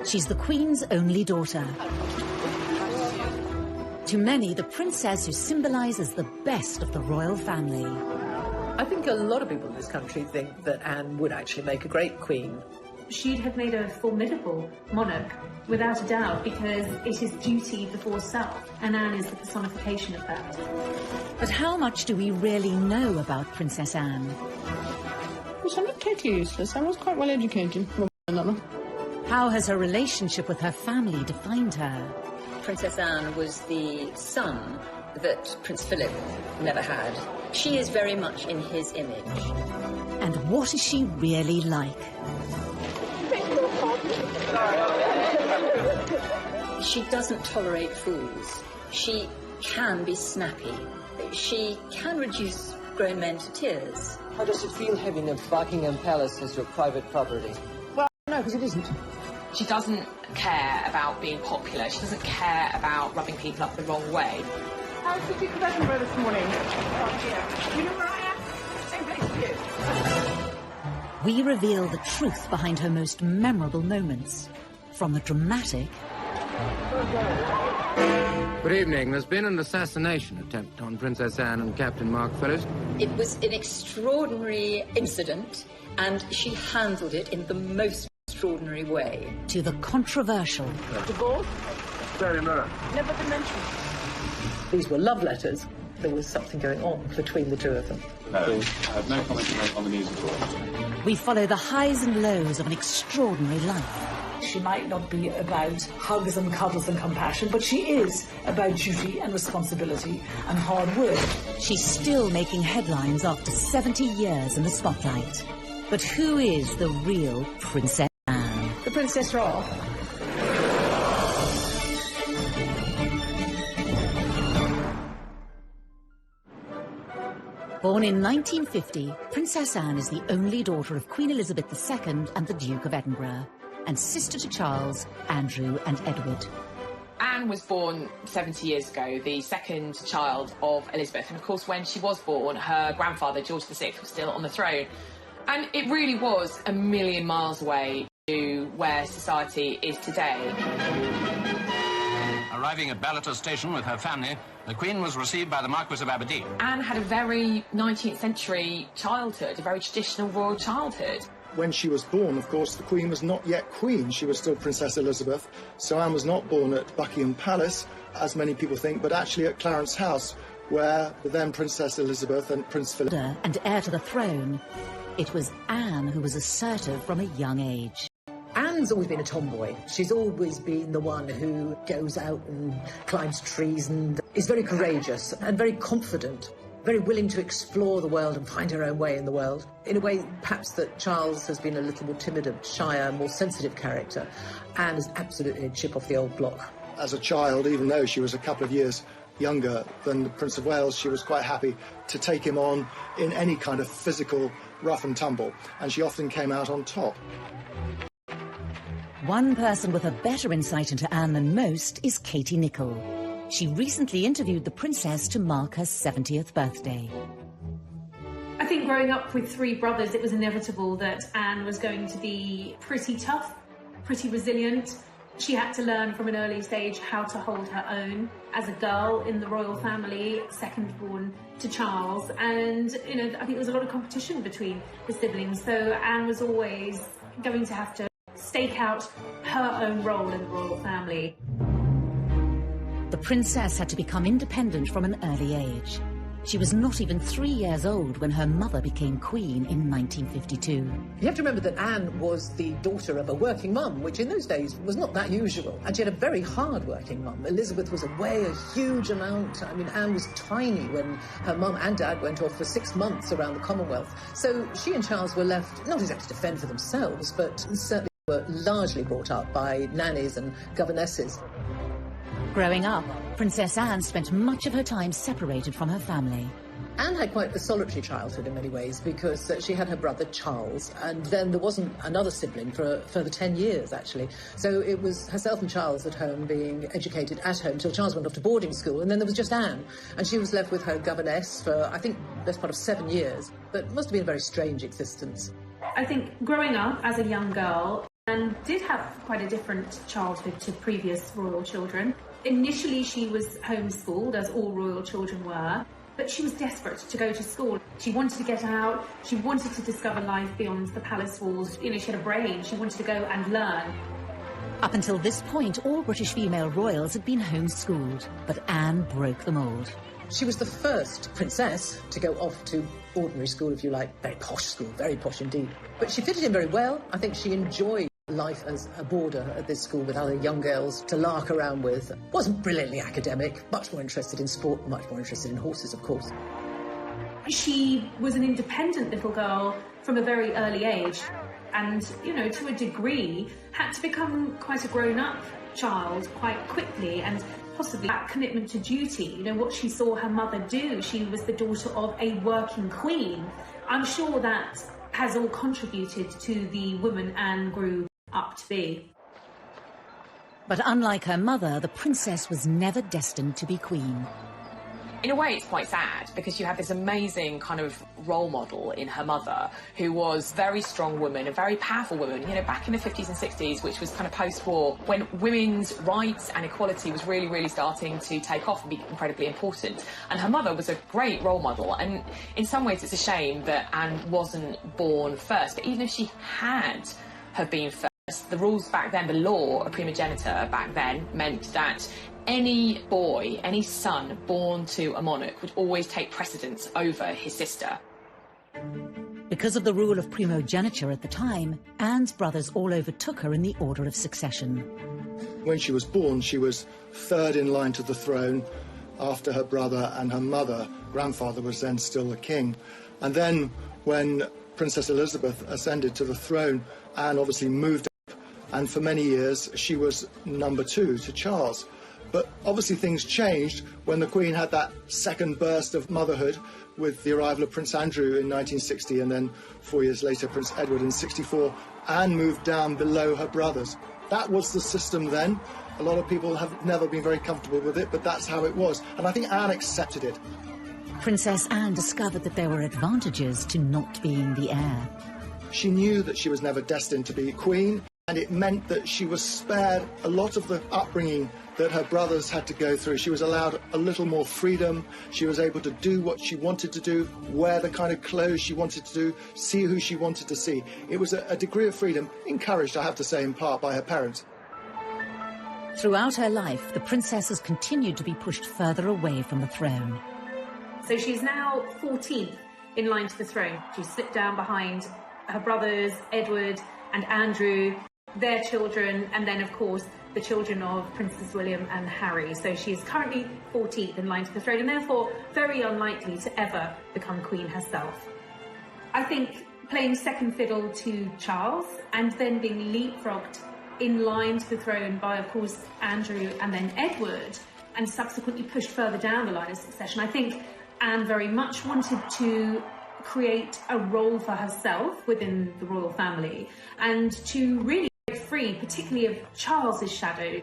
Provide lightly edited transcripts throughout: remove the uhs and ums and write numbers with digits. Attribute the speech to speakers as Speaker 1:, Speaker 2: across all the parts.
Speaker 1: She's the Queen's only daughter. To many, the princess who symbolises the best of the royal family.
Speaker 2: I think a lot of people in this country think that Anne would actually make a great queen.
Speaker 3: She'd have made a formidable monarch, without a doubt, because it is duty before self, and Anne is the personification of that.
Speaker 1: But how much do we really know about Princess Anne?
Speaker 4: Well, I'm not totally useless. I was quite well educated.
Speaker 1: How has her relationship with her family defined her?
Speaker 5: Princess Anne was the son that Prince Philip never had. She is very much in his image.
Speaker 1: And what is she really like?
Speaker 5: She doesn't tolerate fools. She can be snappy. She can reduce grown men to tears.
Speaker 6: How does it feel having a Buckingham Palace as your private property?
Speaker 4: Well, no, because it isn't.
Speaker 7: She doesn't care about being popular. She doesn't care about rubbing people up the wrong way.
Speaker 4: How's the Duke of Edinburgh this morning? Oh, dear. You know where I am? Same place as you.
Speaker 1: We reveal the truth behind her most memorable moments. From the dramatic...
Speaker 8: Good evening. There's been an assassination attempt on Princess Anne and Captain Mark Phillips.
Speaker 5: It was an extraordinary incident, and she handled it in the most extraordinary way.
Speaker 1: To the controversial.
Speaker 4: Divorce?
Speaker 8: Very much.
Speaker 4: Never been mentioned.
Speaker 2: These were love letters. There was something going on between the two of them.
Speaker 9: No, I have no comment to make on the news at all.
Speaker 1: We follow the highs and lows of an extraordinary life.
Speaker 10: She might not be about hugs and cuddles and compassion, but she is about duty and responsibility and hard work.
Speaker 1: She's still making headlines after 70 years in the spotlight. But who is the real Princess Anne?
Speaker 10: The Princess Royal.
Speaker 1: Born in 1950, Princess Anne is the only daughter of Queen Elizabeth II and the Duke of Edinburgh, and sister to Charles, Andrew and Edward.
Speaker 7: Anne was born 70 years ago, the second child of Elizabeth. And of course, when she was born, her grandfather, George VI, was still on the throne. And it really was a million miles away to where society is today.
Speaker 11: Arriving at Ballater Station with her family, the Queen was received by the Marquis of Aberdeen.
Speaker 7: Anne had a very 19th century childhood, a very traditional royal childhood.
Speaker 12: When she was born, of course, the Queen was not yet Queen. She was still Princess Elizabeth. So Anne was not born at Buckingham Palace, as many people think, but actually at Clarence House, where the then Princess Elizabeth and Prince Philip...
Speaker 1: And heir to the throne, it was Anne who was assertive from a young age.
Speaker 2: Anne's always been a tomboy. She's always been the one who goes out and climbs trees and is very courageous and very confident. Very willing to explore the world and find her own way in the world. In a way, perhaps that Charles has been a little more timid, a shyer, more sensitive character. Anne is absolutely a chip off the old block.
Speaker 12: As a child, even though she was a couple of years younger than the Prince of Wales, she was quite happy to take him on in any kind of physical rough and tumble, and she often came out on top.
Speaker 1: One person with a better insight into Anne than most is Katie Nicholl. She recently interviewed the princess to mark her 70th birthday.
Speaker 3: I think growing up with three brothers, it was inevitable that Anne was going to be pretty tough, pretty resilient. She had to learn from an early stage how to hold her own as a girl in the royal family, second born to Charles. And, you know, I think there was a lot of competition between the siblings. So Anne was always going to have to stake out her own role in the royal family.
Speaker 1: The princess had to become independent from an early age. She was not even 3 years old when her mother became queen in 1952.
Speaker 2: You have to remember that Anne was the daughter of a working mum, which in those days was not that usual. And she had a very hard working mum. Elizabeth was away a huge amount. I mean, Anne was tiny when her mum and dad went off for 6 months around the Commonwealth. So she and Charles were left not exactly to fend for themselves, but certainly were largely brought up by nannies and governesses.
Speaker 1: Growing up, Princess Anne spent much of her time separated from her family.
Speaker 2: Anne had quite a solitary childhood in many ways because she had her brother Charles, and then there wasn't another sibling for a further 10 years, actually. So it was herself and Charles at home being educated at home till Charles went off to boarding school, and then there was just Anne, and she was left with her governess for, I think, the best part of 7 years. But it must have been a very strange existence.
Speaker 3: I think growing up as a young girl, Anne did have quite a different childhood to previous royal children. Initially, she was homeschooled, as all royal children were, but she was desperate to go to school. She wanted to get out, she wanted to discover life beyond the palace walls. You know, she had a brain, she wanted to go and learn.
Speaker 1: Up until this point, all British female royals had been homeschooled, but Anne broke the mould.
Speaker 2: She was the first princess to go off to ordinary school, if you like, very posh school, very posh indeed. But she fitted in very well. I think she enjoyed life as a boarder at this school with other young girls to lark around with. Wasn't brilliantly academic, much more interested in sport, much more interested in horses, of course.
Speaker 3: She was an independent little girl from a very early age and, you know, to a degree, had to become quite a grown-up child quite quickly, and possibly that commitment to duty, you know, what she saw her mother do. She was the daughter of a working queen. I'm sure that has all contributed to the woman Anne grew up to be.
Speaker 1: But unlike her mother, the princess was never destined to be queen.
Speaker 7: In a way, it's quite sad, because you have this amazing kind of role model in her mother, who was a very strong woman, a very powerful woman, you know, back in the 50s and 60s, which was kind of post-war, when women's rights and equality was really, really starting to take off and be incredibly important. And her mother was a great role model, and in some ways it's a shame that Anne wasn't born first. But even if she had have been first, the rules back then, the law of primogeniture back then, meant that any boy, any son born to a monarch would always take precedence over his sister.
Speaker 1: Because of the rule of primogeniture at the time, Anne's brothers all overtook her in the order of succession.
Speaker 12: When she was born, she was third in line to the throne after her brother and her mother. Grandfather was then still the king. And then when Princess Elizabeth ascended to the throne, Anne obviously moved up, and for many years she was number 2 to Charles. But obviously things changed when the Queen had that second burst of motherhood with the arrival of Prince Andrew in 1960, and then 4 years later Prince Edward in 64. Anne moved down below her brothers. That was the system then. A lot of people have never been very comfortable with it, but that's how it was. And I think Anne accepted it.
Speaker 1: Princess Anne discovered that there were advantages to not being the heir.
Speaker 12: She knew that she was never destined to be queen, and it meant that she was spared a lot of the upbringing that her brothers had to go through. She was allowed a little more freedom. She was able to do what she wanted to do, wear the kind of clothes she wanted to do, see who she wanted to see. It was a degree of freedom, encouraged, I have to say, in part by her parents.
Speaker 1: Throughout her life, the princess has continued to be pushed further away from the throne.
Speaker 3: So she's now 14th in line to the throne. She slipped down behind her brothers, Edward and Andrew, their children, and then, of course, the children of Princes William and Harry. So she is currently 14th in line to the throne, and therefore very unlikely to ever become queen herself. I think playing second fiddle to Charles and then being leapfrogged in line to the throne by, of course, Andrew and then Edward, and subsequently pushed further down the line of succession, I think Anne very much wanted to create a role for herself within the royal family and to really break free, particularly of Charles's shadow.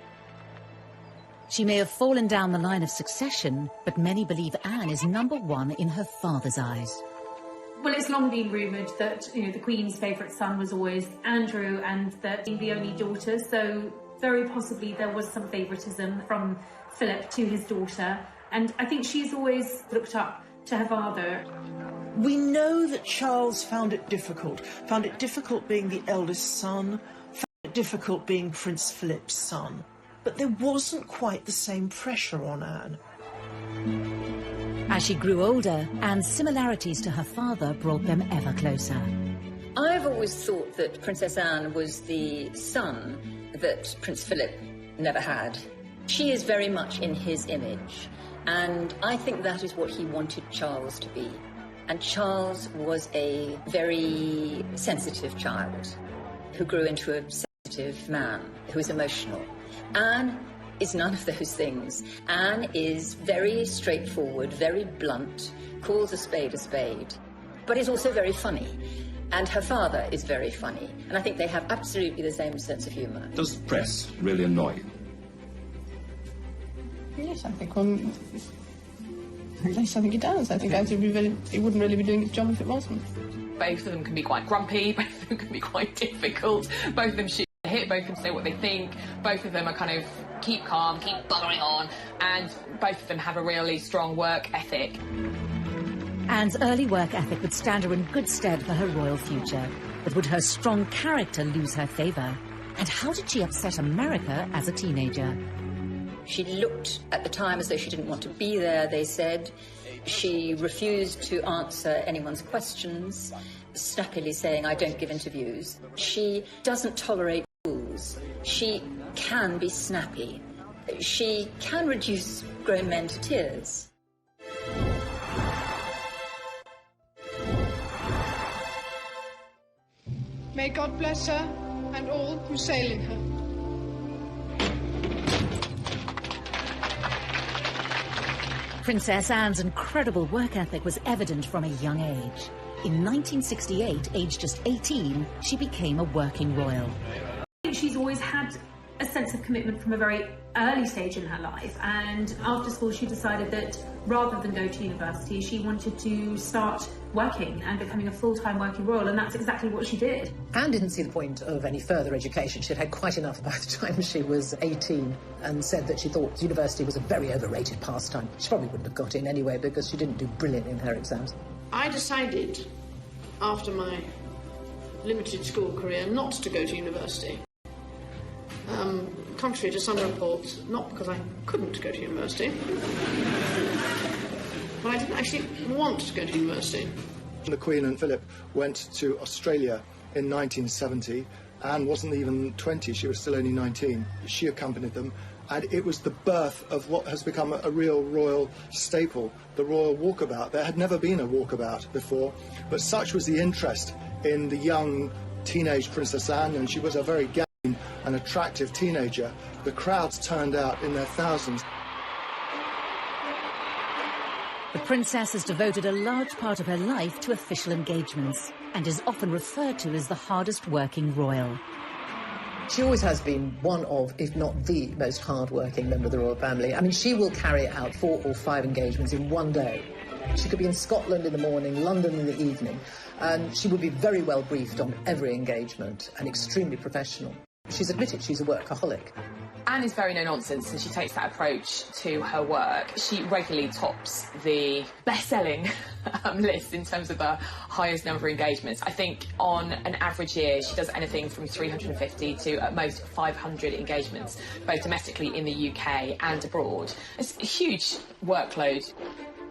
Speaker 1: She may have fallen down the line of succession, but many believe Anne is number 1 in her father's eyes.
Speaker 3: Well, it's long been rumoured that, you know, the Queen's favourite son was always Andrew, and that being the only daughter, so very possibly there was some favouritism from Philip to his daughter, and I think she's always looked up to her father.
Speaker 13: We know that Charles found it difficult being the eldest son, found it difficult being Prince Philip's son, but there wasn't quite the same pressure on Anne.
Speaker 1: As she grew older, Anne's similarities to her father brought them ever closer.
Speaker 5: I've always thought that Princess Anne was the son that Prince Philip never had. She is very much in his image, and I think that is what he wanted Charles to be. And Charles was a very sensitive child who grew into a sensitive man who is emotional. Anne is none of those things. Anne is very straightforward, very blunt, calls a spade, but is also very funny. And her father is very funny. And I think they have absolutely the same sense of humour.
Speaker 9: Does the press really annoy you?
Speaker 14: Yes, I think yes, I think it does. I think it wouldn't really be doing its job if it wasn't.
Speaker 7: Both of them can be quite grumpy, both of them can be quite difficult, both of them shoot both of them say what they think. Both of them are kind of keep calm, keep buggering on, and both of them have a really strong work ethic.
Speaker 1: Anne's early work ethic would stand her in good stead for her royal future. But would her strong character lose her favour? And how did she upset America as a teenager?
Speaker 5: She looked at the time as though she didn't want to be there, they said. She refused to answer anyone's questions, snappily saying, I don't give interviews. She doesn't tolerate fools. She can be snappy. She can reduce grown men to tears.
Speaker 14: May God bless her and all who sail in her.
Speaker 1: Princess Anne's incredible work ethic was evident from a young age. In 1968, aged just 18, she became a working royal.
Speaker 3: I think she's always had a sense of commitment from a very early stage in her life, and after school she decided that rather than go to university, she wanted to start working and becoming a full-time working royal, and that's exactly what she did.
Speaker 2: Anne didn't see the point of any further education. She'd had quite enough by the time she was 18 and said that she thought university was a very overrated pastime. She probably wouldn't have got in anyway because she didn't do brilliant in her exams.
Speaker 15: I decided after my limited school career not to go to university. Contrary to some reports, not because I couldn't go to university, but I didn't actually want to go to university.
Speaker 12: The Queen and Philip went to Australia in 1970. Anne wasn't even 20, she was still only 19. She accompanied them, and it was the birth of what has become a real royal staple, the royal walkabout. There had never been a walkabout before, but such was the interest in the young teenage Princess Anne, and she was a very an attractive teenager. The crowds turned out in their thousands.
Speaker 1: The princess has devoted a large part of her life to official engagements and is often referred to as the hardest working royal.
Speaker 2: She always has been one of, if not the most hard-working member of the royal family. I mean, she will carry out 4 or 5 engagements in one day. She could be in Scotland in the morning, London in the evening, and she would be very well briefed on every engagement and extremely professional. She's admitted she's a workaholic.
Speaker 7: Anne is very no-nonsense, and she takes that approach to her work. She regularly tops the best-selling list in terms of the highest number of engagements. I think on an average year, she does anything from 350 to at most 500 engagements, both domestically in the UK and abroad. It's a huge workload.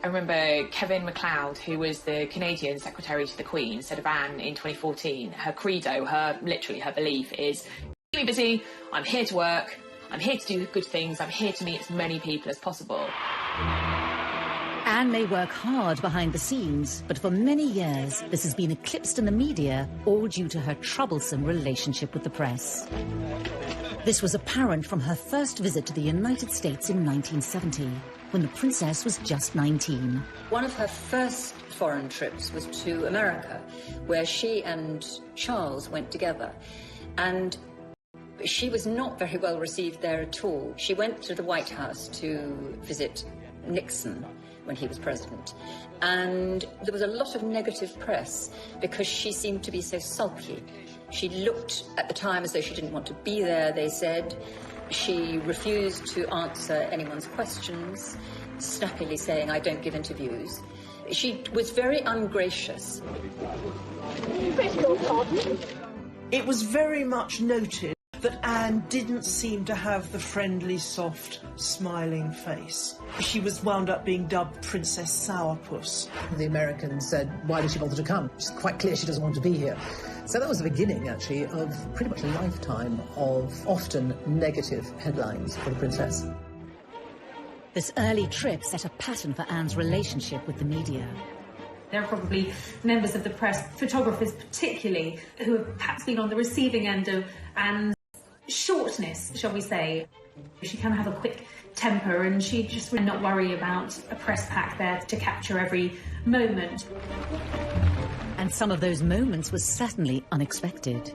Speaker 7: I remember Kevin MacLeod, who was the Canadian Secretary to the Queen, said of Anne in 2014, her credo, literally her belief is, keep me busy, I'm here to work, I'm here to do good things, I'm here to meet as many people as possible.
Speaker 1: Anne may work hard behind the scenes, but for many years this has been eclipsed in the media, all due to her troublesome relationship with the press. This was apparent from her first visit to the United States in 1970, when the princess was just 19.
Speaker 5: One of her first foreign trips was to America, where she and Charles went together. And she was not very well received there at all. She went to the White House to visit Nixon when he was president, and there was a lot of negative press because she seemed to be so sulky. She looked at the time as though she didn't want to be there, they said. She refused to answer anyone's questions, snappily saying, I don't give interviews. She was very ungracious.
Speaker 13: It was very much noted that Anne didn't seem to have the friendly, soft, smiling face. She was wound up being dubbed Princess Sourpuss.
Speaker 2: The Americans said, why did she bother to come? It's quite clear she doesn't want to be here. So that was the beginning, actually, of pretty much a lifetime of often negative headlines for the princess.
Speaker 1: This early trip set a pattern for Anne's relationship with the media.
Speaker 3: There are probably members of the press, photographers particularly, who have perhaps been on the receiving end of Anne's shortness, shall we say. She can have a quick temper, and she just would not worry about a press pack there to capture every moment.
Speaker 1: And some of those moments were certainly unexpected.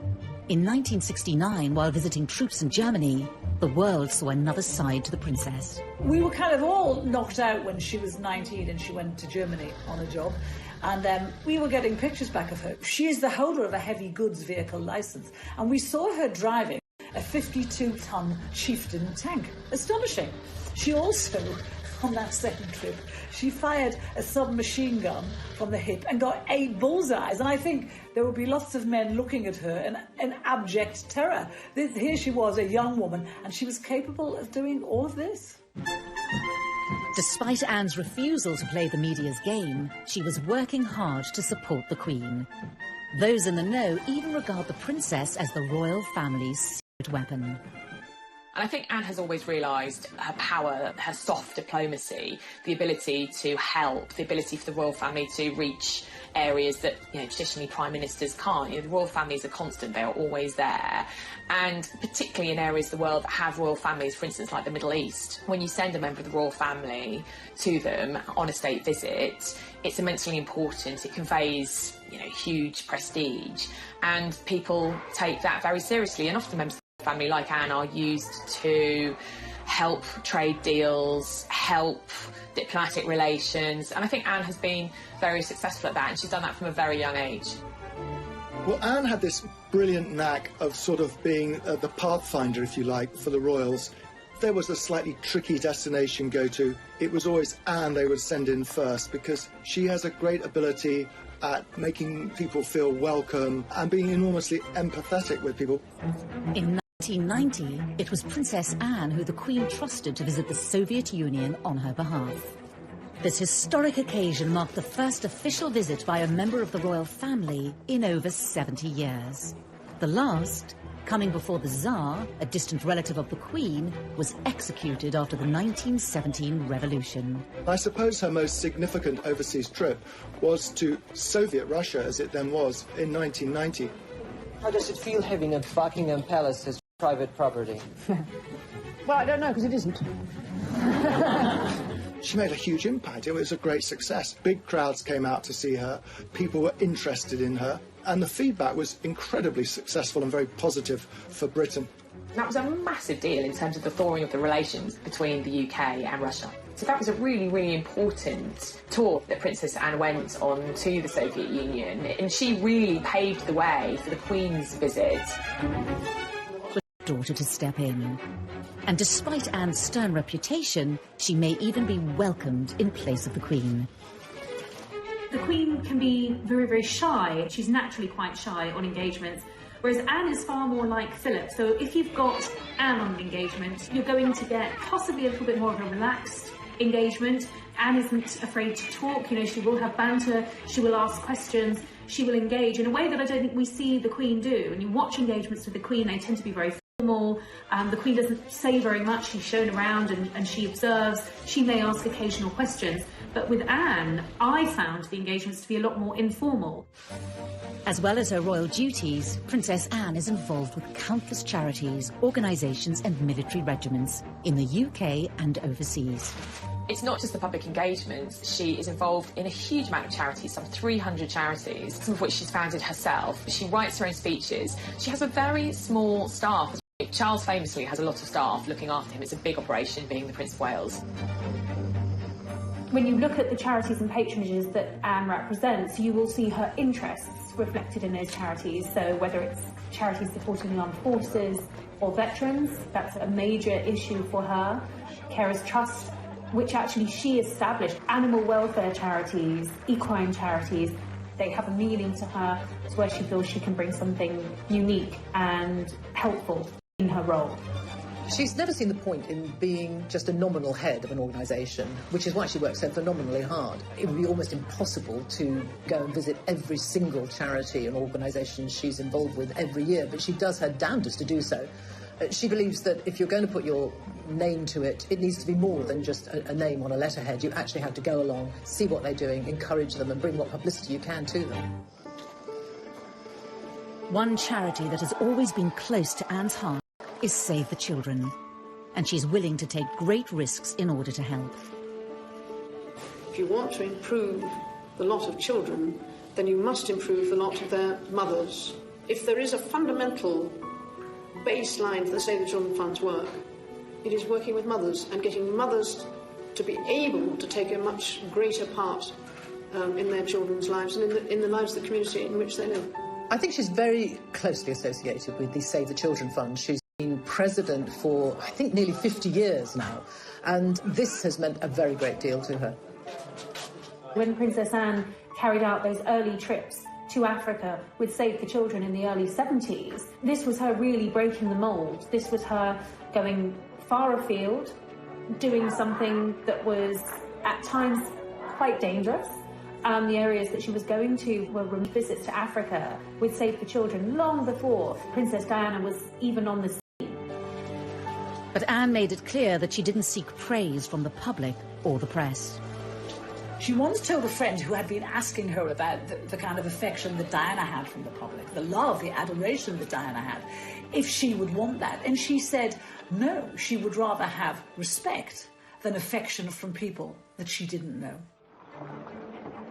Speaker 1: In 1969, while visiting troops in Germany, the world saw another side to the princess.
Speaker 10: We were kind of all knocked out when she was 19 and she went to Germany on a job. And we were getting pictures back of her. She is the holder of a heavy goods vehicle licence. And we saw her driving a 52-ton chieftain tank. Astonishing. She also, on that second trip, she fired a submachine gun from the hip and got 8 bullseyes. And I think there would be lots of men looking at her in abject terror. Here she was, a young woman, and she was capable of doing all of this.
Speaker 1: Despite Anne's refusal to play the media's game, she was working hard to support the Queen. Those in the know even regard the princess as the royal family's secret weapon.
Speaker 7: And I think Anne has always realised her power, her soft diplomacy, the ability to help, the ability for the royal family to reach areas that, traditionally prime ministers can't. The royal family is a constant, they are always there. And particularly in areas of the world that have royal families, for instance, like the Middle East, when you send a member of the royal family to them on a state visit, it's immensely important. It conveys, huge prestige, and people take that very seriously. And often members of the family, like Anne, are used to help trade deals, help diplomatic relations, and I think Anne has been very successful at that, and she's done that from a very young age.
Speaker 12: Well, Anne had this brilliant knack of sort of being the pathfinder, if you like, for the royals. If there was a slightly tricky destination go to, it was always Anne they would send in first, because she has a great ability at making people feel welcome and being enormously empathetic with people.
Speaker 1: In 1990, it was Princess Anne who the Queen trusted to visit the Soviet Union on her behalf. This historic occasion marked the first official visit by a member of the royal family in over 70 years. The last, coming before the Tsar, a distant relative of the Queen, was executed after the 1917 revolution.
Speaker 12: I suppose her most significant overseas trip was to Soviet Russia, as it then was, in 1990.
Speaker 6: How does it feel having a Buckingham Palace as private property?
Speaker 4: Well, I don't know, because it isn't.
Speaker 12: She made a huge impact. It was a great success. Big crowds came out to see her. People were interested in her. And the feedback was incredibly successful and very positive for Britain.
Speaker 7: That was a massive deal in terms of the thawing of the relations between the UK and Russia. So that was a really, really important tour that Princess Anne went on to the Soviet Union, and she really paved the way for the Queen's visit.
Speaker 1: Daughter to step in. And despite Anne's stern reputation, she may even be welcomed in place of the Queen.
Speaker 3: The Queen can be very, very shy. She's naturally quite shy on engagements, whereas Anne is far more like Philip. So if you've got Anne on an engagement, you're going to get possibly a little bit more of a relaxed engagement. Anne isn't afraid to talk, she will have banter, she will ask questions, she will engage in a way that I don't think we see the Queen do. When you watch engagements with the Queen, they tend to be very formal. The Queen doesn't say very much, she's shown around and she observes. She may ask occasional questions, but with Anne, I found the engagements to be a lot more informal.
Speaker 1: As well as her royal duties, Princess Anne is involved with countless charities, organisations and military regiments in the UK and overseas.
Speaker 7: It's not just the public engagements, she is involved in a huge amount of charities, some 300 charities, some of which she's founded herself. She writes her own speeches. She has a very small staff. Charles famously has a lot of staff looking after him. It's a big operation, being the Prince of Wales.
Speaker 3: When you look at the charities and patronages that Anne represents, you will see her interests reflected in those charities. So whether it's charities supporting the armed forces or veterans, that's a major issue for her. Carers Trust, which actually she established, animal welfare charities, equine charities, they have a meaning to her. It's where she feels she can bring something unique and helpful in her role.
Speaker 2: She's never seen the point in being just a nominal head of an organisation, which is why she works so phenomenally hard. It would be almost impossible to go and visit every single charity and organisation she's involved with every year, but she does her damnedest to do so. She believes that if you're going to put your name to it, it needs to be more than just a name on a letterhead. You actually have to go along, see what they're doing, encourage them and bring what publicity you can to them.
Speaker 1: One charity that has always been close to Anne's heart is Save the Children, and she's willing to take great risks in order to help.
Speaker 15: If you want to improve the lot of children, then you must improve the lot of their mothers. If there is a fundamental baseline for the Save the Children Fund's work, it is working with mothers and getting mothers to be able to take a much greater part in their children's lives and in the lives of the community in which they live.
Speaker 2: I think she's very closely associated with the Save the Children Fund. She's been president for, I think, nearly 50 years now, and this has meant a very great deal to her.
Speaker 3: When Princess Anne carried out those early trips to Africa with Save the Children in the early 70s, this was her really breaking the mould. This was her going far afield, doing something that was at times quite dangerous. The areas that she was going to were visits to Africa with Save the Children long before Princess Diana was even on the scene.
Speaker 1: But Anne made it clear that she didn't seek praise from the public or the press.
Speaker 10: She once told a friend who had been asking her about the kind of affection that Diana had from the public, the love, the adoration that Diana had, if she would want that. And she said, no, she would rather have respect than affection from people that she didn't know.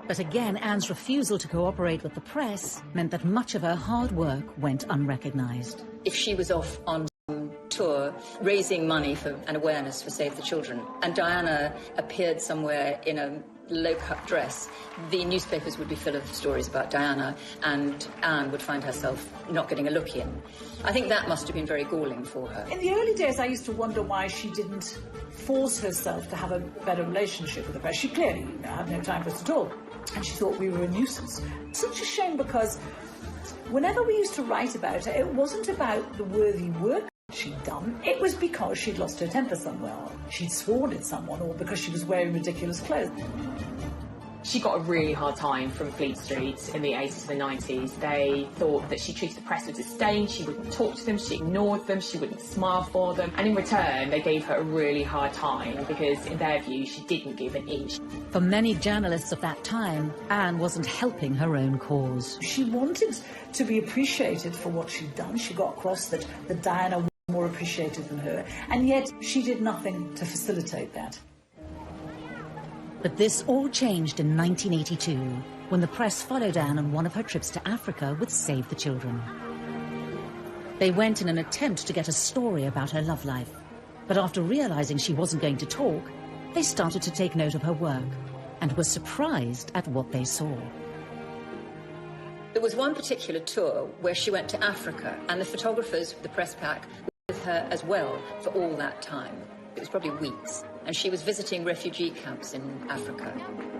Speaker 1: But again, Anne's refusal to cooperate with the press meant that much of her hard work went unrecognised.
Speaker 5: If she was off on some tour raising money for an awareness for Save the Children, and Diana appeared somewhere in a low-cut dress, the newspapers would be full of stories about Diana, and Anne would find herself not getting a look in. I think that must have been very galling for her.
Speaker 10: In the early days, I used to wonder why she didn't force herself to have a better relationship with the press. She clearly had no time for us at all, and she thought we were a nuisance. Such a shame, because whenever we used to write about her, it wasn't about the worthy work she'd done. It was because she'd lost her temper somewhere, or she'd sworn at someone, or because she was wearing ridiculous clothes.
Speaker 7: She got a really hard time from Fleet Street in the 80s and the 90s. They thought that she treated the press with disdain, she wouldn't talk to them, she ignored them, she wouldn't smile for them. And in return, they gave her a really hard time because, in their view, she didn't give an inch.
Speaker 1: For many journalists of that time, Anne wasn't helping her own cause.
Speaker 10: She wanted to be appreciated for what she'd done. She got across that Diana was more appreciated than her, and yet she did nothing to facilitate that.
Speaker 1: But this all changed in 1982, when the press followed Anne on one of her trips to Africa with Save the Children. They went in an attempt to get a story about her love life, but after realising she wasn't going to talk, they started to take note of her work and were surprised at what they saw.
Speaker 5: There was one particular tour where she went to Africa, and the photographers, the press pack, were with her as well for all that time. It was probably weeks, and she was visiting refugee camps in Africa.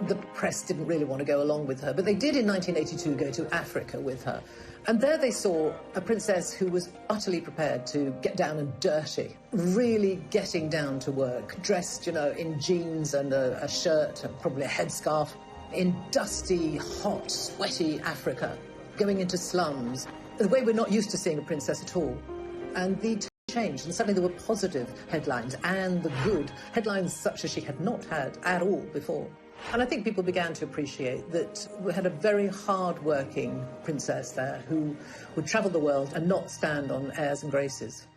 Speaker 2: The press didn't really want to go along with her, but they did in 1982 go to Africa with her. And there they saw a princess who was utterly prepared to get down and dirty, really getting down to work, dressed, in jeans and a shirt and probably a headscarf, in dusty, hot, sweaty Africa, going into slums, the way we're not used to seeing a princess at all. And the changed, and suddenly there were positive headlines, and the good headlines such as she had not had at all before. And I think people began to appreciate that we had a very hard-working princess there who would travel the world and not stand on airs and graces.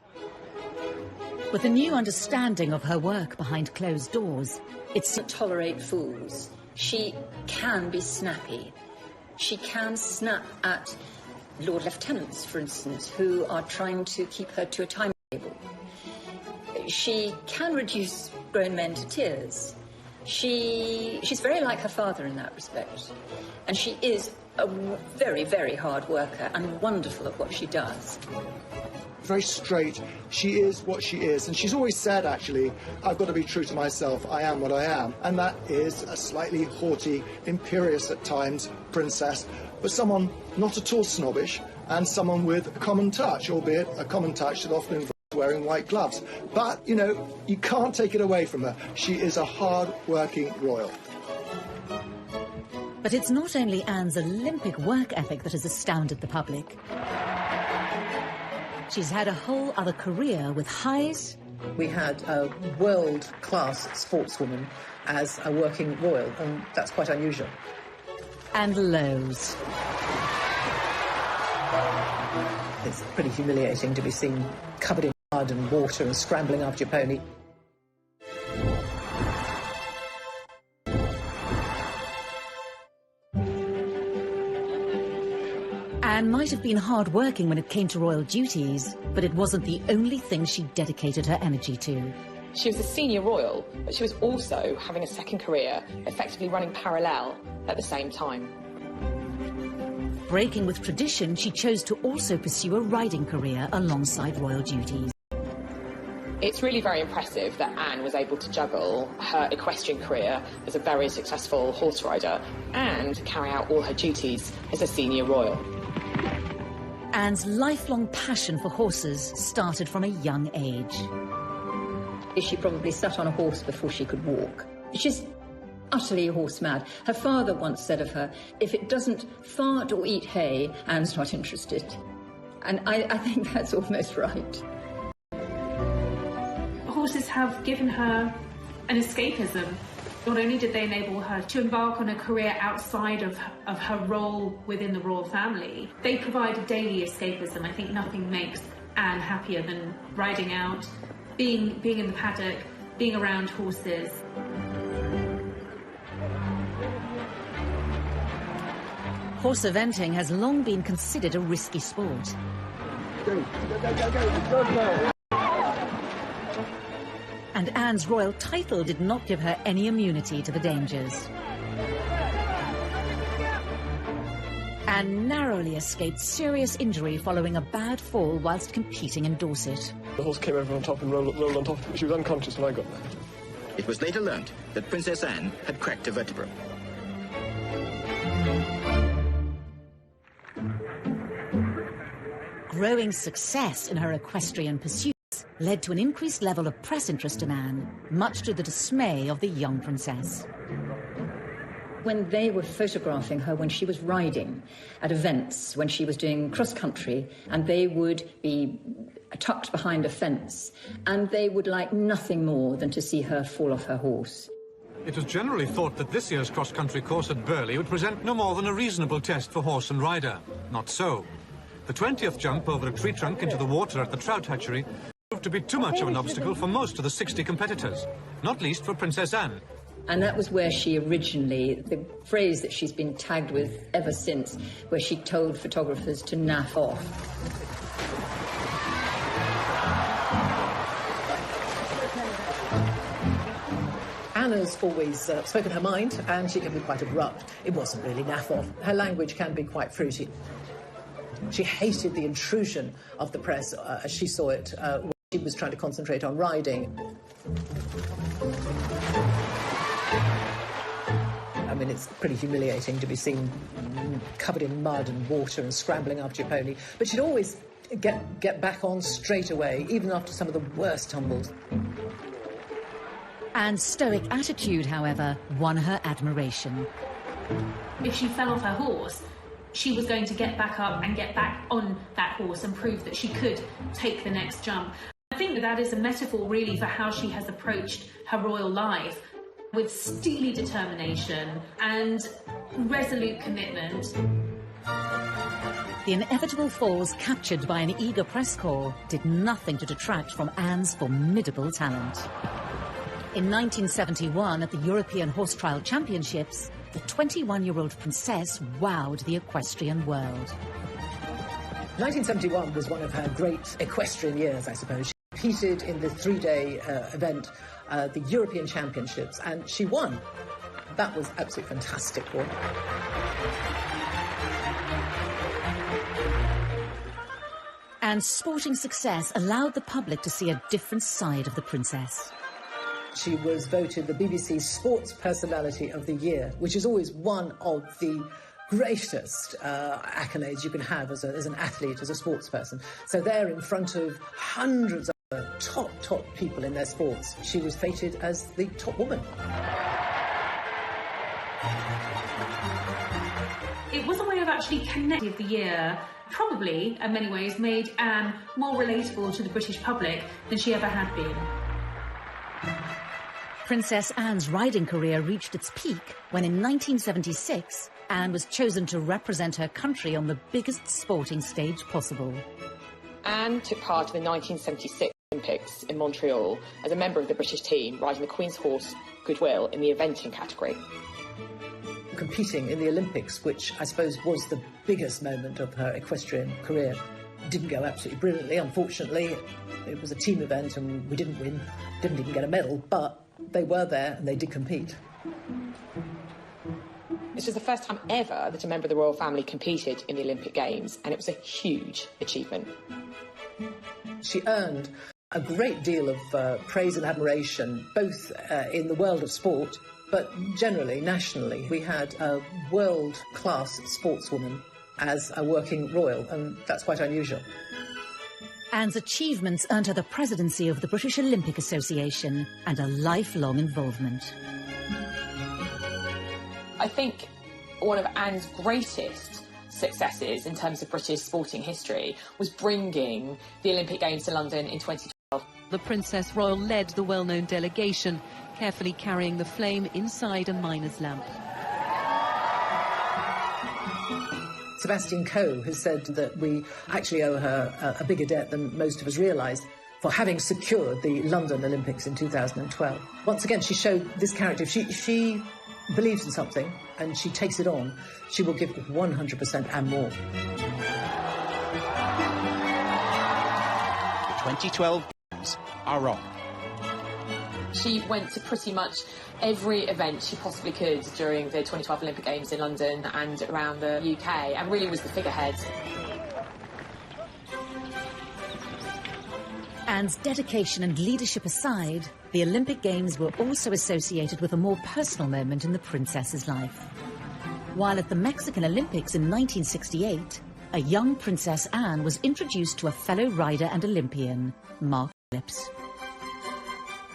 Speaker 1: With a new understanding of her work behind closed doors,
Speaker 5: it doesn't tolerate fools. She can be snappy. She can snap at Lord Lieutenants, for instance, who are trying to keep her to a timetable. She can reduce grown men to tears. She's very like her father in that respect. And she is a very, very hard worker and wonderful at what she does.
Speaker 12: Very straight. She is what she is. And she's always said, actually, I've got to be true to myself. I am what I am. And that is a slightly haughty, imperious at times princess, but someone not at all snobbish, and someone with a common touch, albeit a common touch that often involves wearing white gloves. But, you can't take it away from her. She is a hard-working royal.
Speaker 1: But it's not only Anne's Olympic work ethic that has astounded the public. She's had a whole other career with highs.
Speaker 2: We had a world-class sportswoman as a working royal, and that's quite unusual.
Speaker 1: And lows.
Speaker 2: It's pretty humiliating to be seen covered in mud and water and scrambling after your pony.
Speaker 1: Anne might have been hard-working when it came to royal duties, but it wasn't the only thing she dedicated her energy to.
Speaker 7: She was a senior royal, but she was also having a second career, effectively running parallel at the same time.
Speaker 1: Breaking with tradition, she chose to also pursue a riding career alongside royal duties.
Speaker 7: It's really very impressive that Anne was able to juggle her equestrian career as a very successful horse rider and carry out all her duties as a senior royal.
Speaker 1: Anne's lifelong passion for horses started from a young age.
Speaker 5: She probably sat on a horse before she could walk. She's utterly horse mad. Her father once said of her, if it doesn't fart or eat hay, Anne's not interested. And I think that's almost right.
Speaker 3: Horses have given her an escapism. Not only did they enable her to embark on a career outside of her role within the royal family, they provide a daily escapism. I think nothing makes Anne happier than riding out, being in the paddock, being around horses.
Speaker 1: Horse eventing has long been considered a risky sport. And Anne's royal title did not give her any immunity to the dangers. Anne narrowly escaped serious injury following a bad fall whilst competing in Dorset.
Speaker 16: The horse came over on top and rolled on top of me. She was unconscious when I got there.
Speaker 17: It was later learnt that Princess Anne had cracked a vertebra.
Speaker 1: Growing success in her equestrian pursuits led to an increased level of press interest in Anne, much to the dismay of the young princess.
Speaker 5: When they were photographing her when she was riding at events, when she was doing cross-country, and they would be tucked behind a fence, and they would like nothing more than to see her fall off her horse.
Speaker 18: It was generally thought that this year's cross-country course at Burghley would present no more than a reasonable test for horse and rider. Not so. The 20th jump over a tree trunk into the water at the trout hatchery proved to be too much of an obstacle for most of the 60 competitors, not least for Princess Anne.
Speaker 5: And that was where she originally, the phrase that she's been tagged with ever since, where she told photographers to naff off.
Speaker 2: Anna's always spoken her mind, and she can be quite abrupt. It wasn't really naff off. Her language can be quite fruity. She hated the intrusion of the press, as she saw it, when she was trying to concentrate on riding. I mean, it's pretty humiliating to be seen covered in mud and water and scrambling after your pony. But she'd always get back on straight away, even after some of the worst tumbles.
Speaker 1: Anne's stoic attitude, however, won her admiration.
Speaker 3: If she fell off her horse, she was going to get back up and get back on that horse and prove that she could take the next jump. I think that is a metaphor really for how she has approached her royal life, with steely determination and resolute commitment.
Speaker 1: The inevitable falls captured by an eager press corps did nothing to detract from Anne's formidable talent. In 1971, at the European Horse Trial Championships, the 21-year-old princess wowed the equestrian world.
Speaker 2: 1971 was one of her great equestrian years, I suppose. She competed in the three-day event, the European Championships, and she won. That was absolutely fantastic for her.
Speaker 1: Anne's sporting success allowed the public to see a different side of the princess.
Speaker 2: She was voted the BBC Sports Personality of the Year, which is always one of the greatest accolades you can have as an athlete, as a sports person. So there, in front of hundreds of top people in their sports, she was fated as the top woman.
Speaker 3: It was a way of actually connecting the year. Probably, in many ways, made Anne more relatable to the British public than she ever had been.
Speaker 1: Princess Anne's riding career reached its peak when in 1976, Anne was chosen to represent her country on the biggest sporting stage possible.
Speaker 7: Anne took part in the 1976 Olympics in Montreal as a member of the British team, riding the Queen's horse, Goodwill, in the eventing category.
Speaker 2: Competing in the Olympics, which I suppose was the biggest moment of her equestrian career, didn't go absolutely brilliantly, unfortunately. It was a team event and we didn't win, didn't even get a medal, but they were there and they did compete.
Speaker 7: This was the first time ever that a member of the royal family competed in the Olympic Games, and it was a huge achievement.
Speaker 2: She earned A great deal of praise and admiration, both in the world of sport, but generally, nationally. We had a world-class sportswoman as a working royal, and that's quite unusual.
Speaker 1: Anne's achievements earned her the presidency of the British Olympic Association and a lifelong involvement.
Speaker 7: I think one of Anne's greatest successes in terms of British sporting history was bringing the Olympic Games to London in 2012.
Speaker 19: The Princess Royal led the well-known delegation, carefully carrying the flame inside a miner's lamp.
Speaker 2: Sebastian Coe has said that we actually owe her a bigger debt than most of us realise for having secured the London Olympics in 2012. Once again, she showed this character. If she believes in something and she takes it on, she will give 100% and more.
Speaker 17: The 2012 Games are on.
Speaker 7: She went to pretty much every event she possibly could during the 2012 Olympic Games in London and around the UK, and really was the figurehead.
Speaker 1: Anne's dedication and leadership aside, the Olympic Games were also associated with a more personal moment in the princess's life. While at the Mexican Olympics in 1968, a young Princess Anne was introduced to a fellow rider and Olympian, Mark Phillips.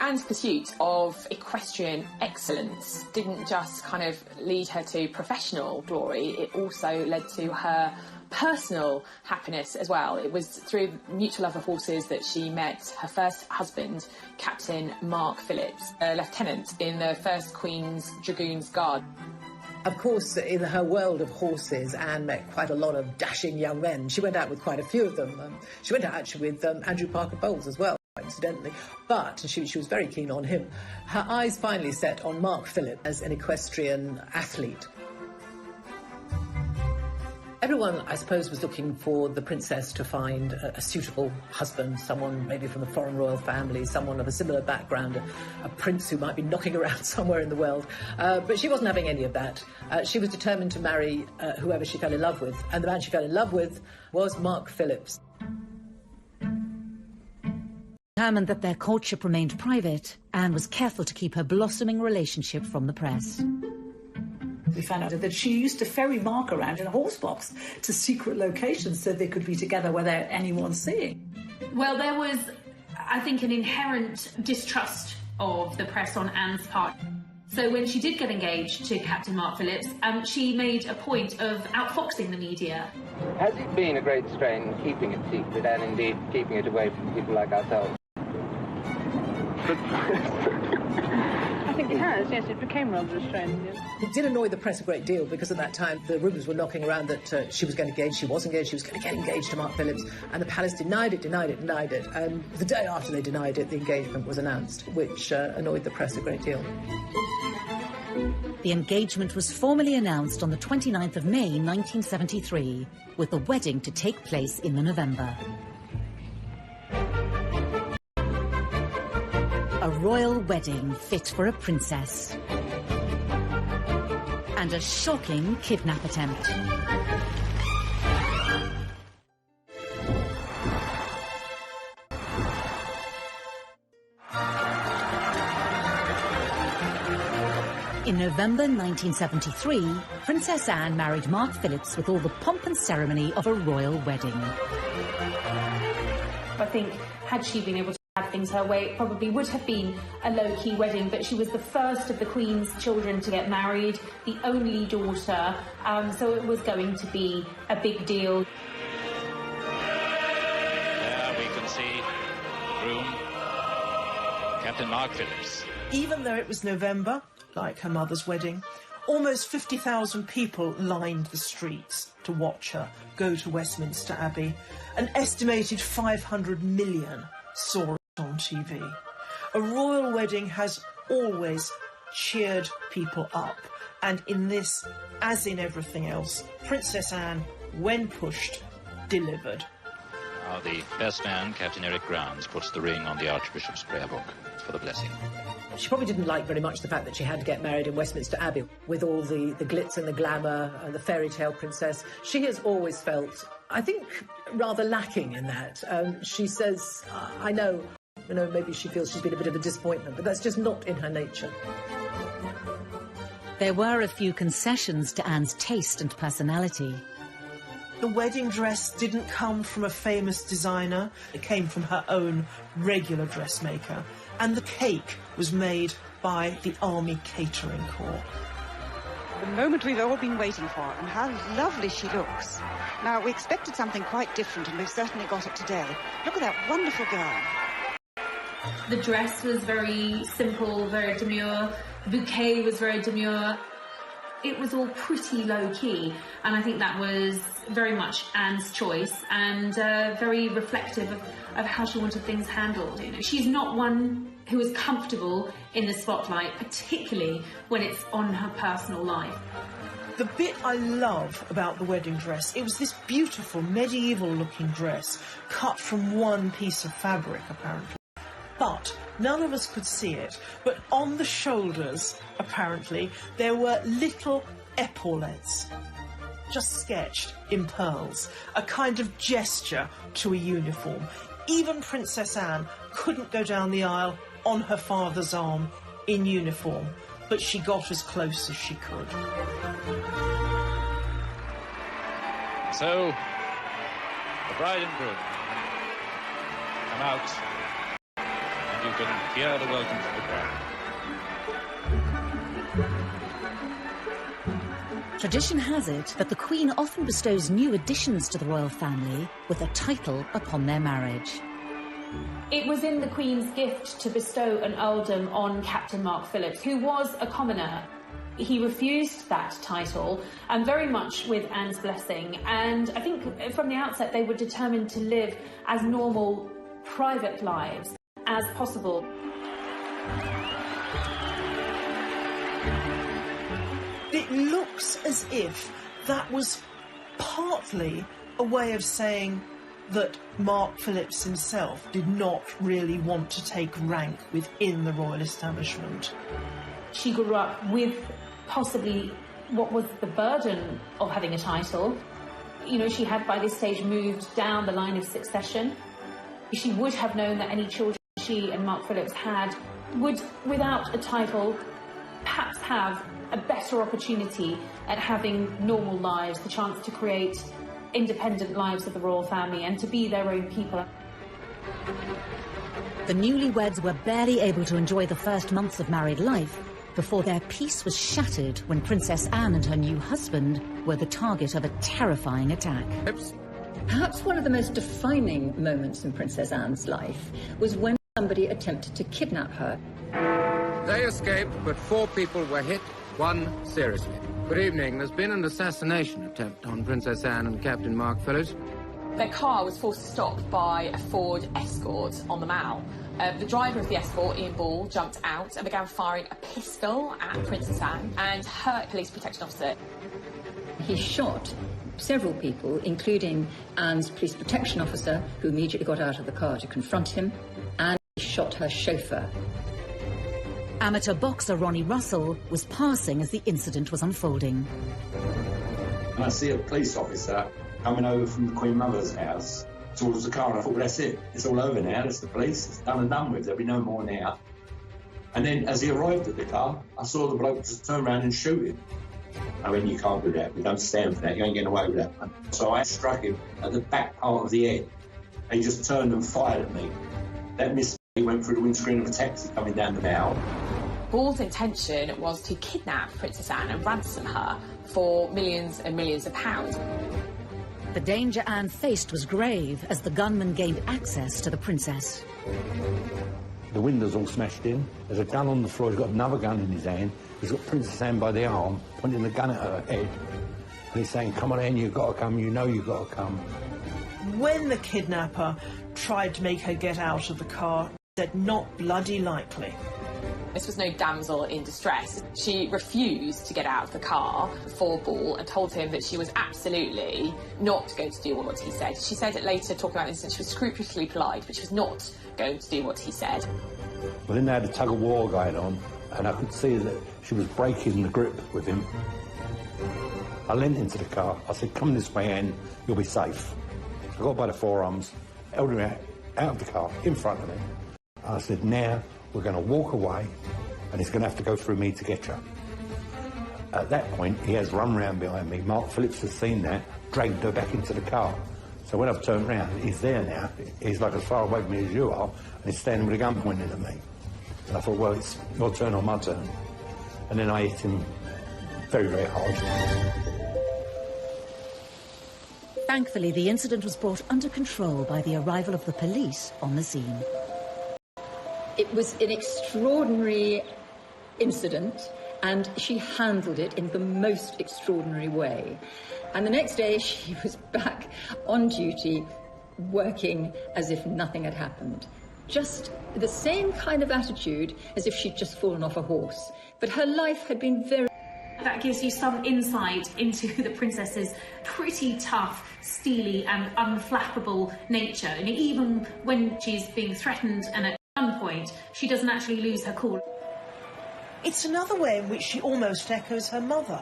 Speaker 7: Anne's pursuit of equestrian excellence didn't just kind of lead her to professional glory, it also led to her personal happiness as well. It was through mutual love of horses that she met her first husband, Captain Mark Phillips, a lieutenant in the 1st Queen's Dragoons Guard.
Speaker 2: Of course, in her world of horses, Anne met quite a lot of dashing young men. She went out with quite a few of them. She went out actually with Andrew Parker Bowles as well, incidentally, but she was very keen on him. Her eyes finally set on Mark Phillips as an equestrian athlete. Everyone, I suppose, was looking for the princess to find a suitable husband, someone maybe from the foreign royal family, someone of a similar background, a prince who might be knocking around somewhere in the world. But she wasn't having any of that. She was determined to marry whoever she fell in love with, and the man she fell in love with was Mark Phillips.
Speaker 1: Determined that their courtship remained private, Anne was careful to keep her blossoming relationship from the press.
Speaker 10: We found out that she used to ferry Mark around in a horse box to secret locations so they could be together without anyone seeing.
Speaker 3: Well, there was, I think, an inherent distrust of the press on Anne's part. So when she did get engaged to Captain Mark Phillips, she made a point of outfoxing the media.
Speaker 8: Has it been a great strain keeping it secret and indeed keeping it away from people like ourselves?
Speaker 4: I think it has, yes, it became rather a strain. Yes.
Speaker 2: It did annoy the press a great deal because at that time the rumours were knocking around that she was going to engage, she was engaged, she was going to get engaged to Mark Phillips, and the palace denied it. And the day after they denied it, the engagement was announced, which annoyed the press a great deal.
Speaker 1: The engagement was formally announced on the 29th of May 1973, with the wedding to take place in November. A royal wedding fit for a princess. And a shocking kidnap attempt. In November 1973, Princess Anne married Mark Phillips with all the pomp and ceremony of a royal wedding.
Speaker 3: I think had she been able to have things her way, it probably would have been a low-key wedding, but she was the first of the Queen's children to get married, the only daughter, so it was going to be a big deal.
Speaker 11: There we can see groom Captain Mark Phillips.
Speaker 13: Even though it was November, like her mother's wedding, almost 50,000 people lined the streets to watch her go to Westminster Abbey. An estimated 500 million saw it on TV. A royal wedding has always cheered people up, and in this, as in everything else, Princess Anne, when pushed, delivered.
Speaker 11: Now the best man, Captain Eric Grounds, puts the ring on the Archbishop's prayer book for the blessing.
Speaker 2: She probably didn't like very much the fact that she had to get married in Westminster Abbey with all the glitz and the glamour and the fairy tale princess. She has always felt, I think, rather lacking in that. She says, I know You know, maybe she feels she's been a bit of a disappointment, but that's just not in her nature.
Speaker 1: There were a few concessions to Anne's taste and personality.
Speaker 13: The wedding dress didn't come from a famous designer. It came from her own regular dressmaker. And the cake was made by the Army Catering Corps.
Speaker 20: The moment we've all been waiting for, and how lovely she looks. Now, we expected something quite different, and we've certainly got it today. Look at that wonderful gown.
Speaker 3: The dress was very simple, very demure. The bouquet was very demure. It was all pretty low-key, and I think that was very much Anne's choice and very reflective of how she wanted things handled. You know, she's not one who is comfortable in the spotlight, particularly when it's on her personal life.
Speaker 13: The bit I love about the wedding dress, it was this beautiful medieval-looking dress cut from one piece of fabric, apparently. But none of us could see it. But on the shoulders, apparently, there were little epaulettes, just sketched in pearls, a kind of gesture to a uniform. Even Princess Anne couldn't go down the aisle on her father's arm in uniform, but she got as close as she could.
Speaker 11: So, the bride and groom come out. You can hear the welcome from the crowd.
Speaker 1: Tradition has it that the Queen often bestows new additions to the royal family with a title upon their marriage.
Speaker 3: It was in the Queen's gift to bestow an earldom on Captain Mark Phillips, who was a commoner. He refused that title, and very much with Anne's blessing. And I think from the outset they were determined to live as normal, private lives as possible.
Speaker 13: It looks as if that was partly a way of saying that Mark Phillips himself did not really want to take rank within the royal establishment.
Speaker 3: She grew up with possibly what was the burden of having a title. You know, she had by this stage moved down the line of succession. She would have known that any children she and Mark Phillips had would, without a title, perhaps have a better opportunity at having normal lives, the chance to create independent lives of the royal family and to be their own people.
Speaker 1: The newlyweds were barely able to enjoy the first months of married life before their peace was shattered when Princess Anne and her new husband were the target of a terrifying attack.
Speaker 5: Perhaps one of the most defining moments in Princess Anne's life was when somebody attempted to kidnap her.
Speaker 8: They escaped, but 4 people were hit, 1 seriously. Good evening. There's been an assassination attempt on Princess Anne and Captain Mark Phillips.
Speaker 7: Their car was forced to stop by a Ford Escort on the Mall. The driver of the Escort, Ian Ball, jumped out and began firing a pistol at Princess Anne and her police protection officer.
Speaker 5: He shot several people, including Anne's police protection officer, who immediately got out of the car to confront him, and he shot her chauffeur.
Speaker 1: Amateur boxer Ronnie Russell was passing as the incident was unfolding.
Speaker 9: And I see a police officer coming over from the Queen Mother's house towards the car, and I thought, well, that's it. It's all over now. That's the police. It's done and done with. There'll be no more now. And then as he arrived at the car, I saw the bloke just turn around and shoot him. I mean, you can't do that. We don't stand for that. You ain't getting away with that. So I struck him at the back part of the head. And he just turned and fired at me. That missed me. He went through the windscreen of a taxi coming down the Mall.
Speaker 7: Ball's intention was to kidnap Princess Anne and ransom her for millions and millions of pounds.
Speaker 1: The danger Anne faced was grave as the gunman gained access to the princess.
Speaker 21: The window's all smashed in. There's a gun on the floor. He's got another gun in his hand. He's got Princess Anne by the arm, pointing the gun at her head. And he's saying, come on, Anne, you've got to come. You know you've got to come.
Speaker 13: When the kidnapper tried to make her get out of the car, he said, not bloody likely.
Speaker 7: This was no damsel in distress. She refused to get out of the car for Ball and told him that she was absolutely not going to do what he said. She said it later, talking about this, that she was scrupulously polite, but she was not going to do what he said.
Speaker 21: Well, then they had a tug-of-war going on, and I could see that she was breaking the grip with him. I leant into the car. I said, come this way, Anne, you'll be safe. I got by the forearms, held him out of the car, in front of me. I said, now we're going to walk away and it's going to have to go through me to get you. At that point, he has run round behind me. Mark Phillips has seen that, dragged her back into the car. So when I've turned round, he's there now. He's like as far away from me as you are, and he's standing with a gun pointed at me. And I thought, well, it's your turn or my turn. And then I hit him very, very hard.
Speaker 1: Thankfully, the incident was brought under control by the arrival of the police on the scene.
Speaker 5: It was an extraordinary incident, and she handled it in the most extraordinary way. And the next day, she was back on duty, working as if nothing had happened. Just the same kind of attitude as if she'd just fallen off a horse. But her life had been very...
Speaker 3: That gives you some insight into the princess's pretty tough, steely and unflappable nature. And even when she's being threatened and at gunpoint, she doesn't actually lose her cool.
Speaker 13: It's another way in which she almost echoes her mother.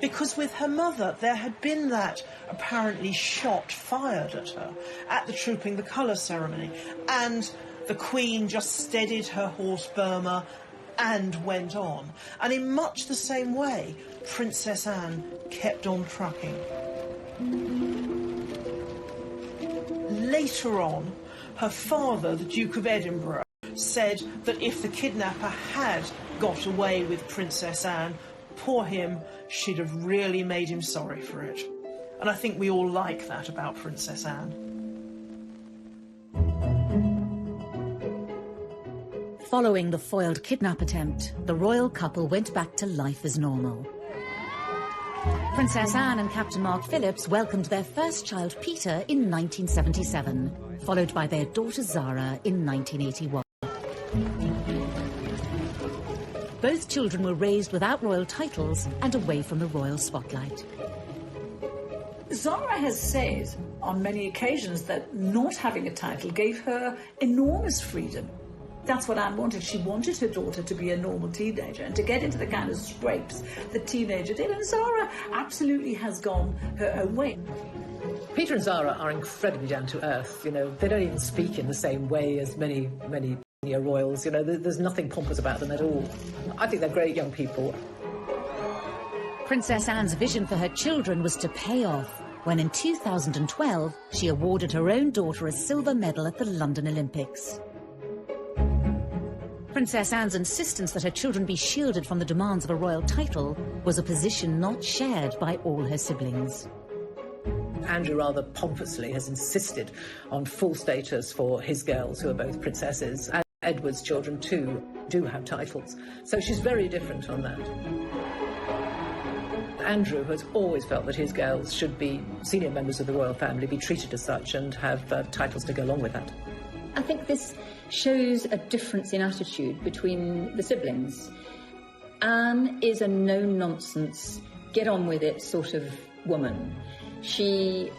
Speaker 13: Because with her mother, there had been that apparently shot fired at her at the Trooping the Colour ceremony. And the Queen just steadied her horse Burma and went on. And in much the same way, Princess Anne kept on trucking. Later on, her father, the Duke of Edinburgh, said that if the kidnapper had got away with Princess Anne, poor him, she'd have really made him sorry for it. And I think we all like that about Princess Anne.
Speaker 1: Following the foiled kidnap attempt, the royal couple went back to life as normal. Princess Anne and Captain Mark Phillips welcomed their first child, Peter, in 1977, followed by their daughter Zara in 1981. Both children were raised without royal titles and away from the royal spotlight.
Speaker 10: Zara has said on many occasions that not having a title gave her enormous freedom. That's what Anne wanted. She wanted her daughter to be a normal teenager and to get into the kind of scrapes that teenager did. And Zara absolutely has gone her own way.
Speaker 2: Peter and Zara are incredibly down to earth. You know, they don't even speak in the same way as many royals. You know, there's nothing pompous about them at all. I think they're great young people.
Speaker 1: Princess Anne's vision for her children was to pay off when in 2012 she awarded her own daughter a silver medal at the London Olympics. Princess Anne's insistence that her children be shielded from the demands of a royal title was a position not shared by all her siblings.
Speaker 2: Andrew rather pompously has insisted on full status for his girls, who are both princesses, and Edward's children too do have titles. So she's very different on that. Andrew has always felt that his girls should be senior members of the royal family, be treated as such, and have titles to go along with that.
Speaker 5: I think this shows a difference in attitude between the siblings. Anne is a no-nonsense, get-on-with-it sort of woman. She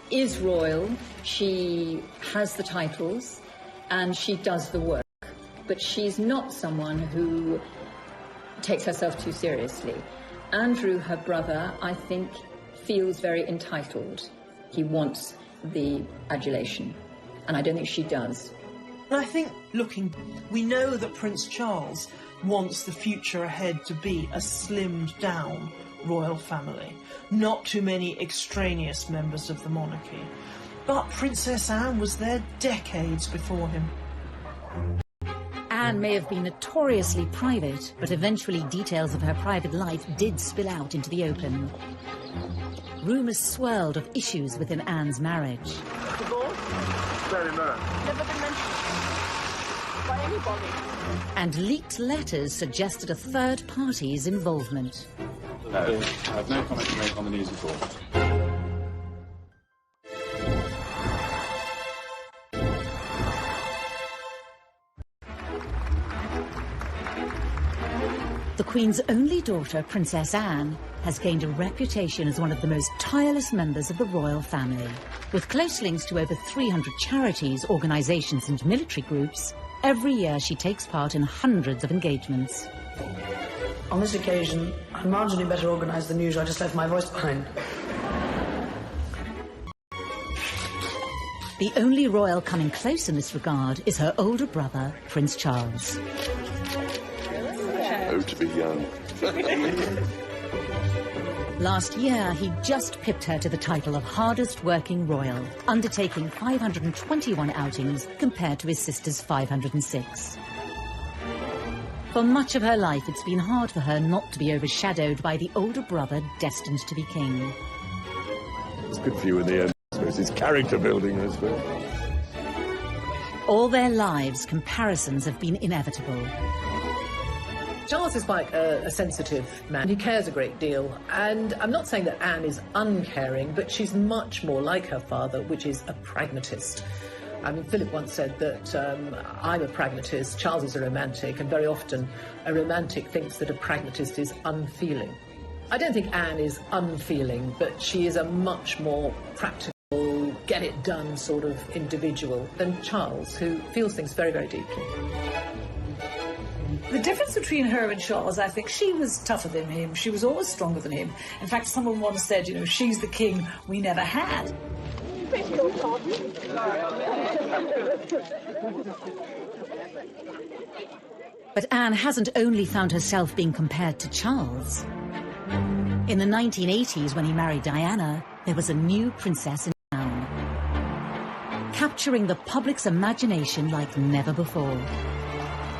Speaker 5: is royal, she has the titles, and she does the work. But she's not someone who takes herself too seriously. Andrew, her brother, I think, feels very entitled. He wants the adulation, and I don't think she does.
Speaker 13: And I think, looking, we know that Prince Charles wants the future ahead to be a slimmed-down royal family. Not too many extraneous members of the monarchy. But Princess Anne was there decades before him.
Speaker 1: Anne may have been notoriously private, but eventually details of her private life did spill out into the open. Rumours swirled of issues within Anne's marriage.
Speaker 4: Divorce?
Speaker 16: Very much.
Speaker 4: Never been mentioned by anybody.
Speaker 1: And leaked letters suggested a third party's involvement.
Speaker 14: No, I have no comment to make on the news at all.
Speaker 1: The Queen's only daughter, Princess Anne, has gained a reputation as one of the most tireless members of the royal family. With close links to over 300 charities, organisations and military groups, every year she takes part in hundreds of engagements.
Speaker 22: On this occasion, I'm marginally better organised than usual. I just left my voice behind.
Speaker 1: The only royal coming close in this regard is her older brother, Prince Charles.
Speaker 6: Oh, to be young.
Speaker 1: Last year, he just pipped her to the title of hardest working royal, undertaking 521 outings compared to his sister's 506. For much of her life, it's been hard for her not to be overshadowed by the older brother destined to be king.
Speaker 6: It's good for you in the end, I suppose. It's character building, I suppose.
Speaker 1: All their lives, comparisons have been inevitable.
Speaker 2: Charles is quite a sensitive man. He cares a great deal. And I'm not saying that Anne is uncaring, but she's much more like her father, which is a pragmatist. I mean, Philip once said that I'm a pragmatist, Charles is a romantic, and very often a romantic thinks that a pragmatist is unfeeling. I don't think Anne is unfeeling, but she is a much more practical, get-it-done sort of individual than Charles, who feels things very, very deeply.
Speaker 10: The difference between her and Charles, I think, she was tougher than him. She was always stronger than him. In fact, someone once said, you know, she's the king we never had.
Speaker 1: But Anne hasn't only found herself being compared to Charles. In the 1980s, when he married Diana, there was a new princess in town, capturing the public's imagination like never before.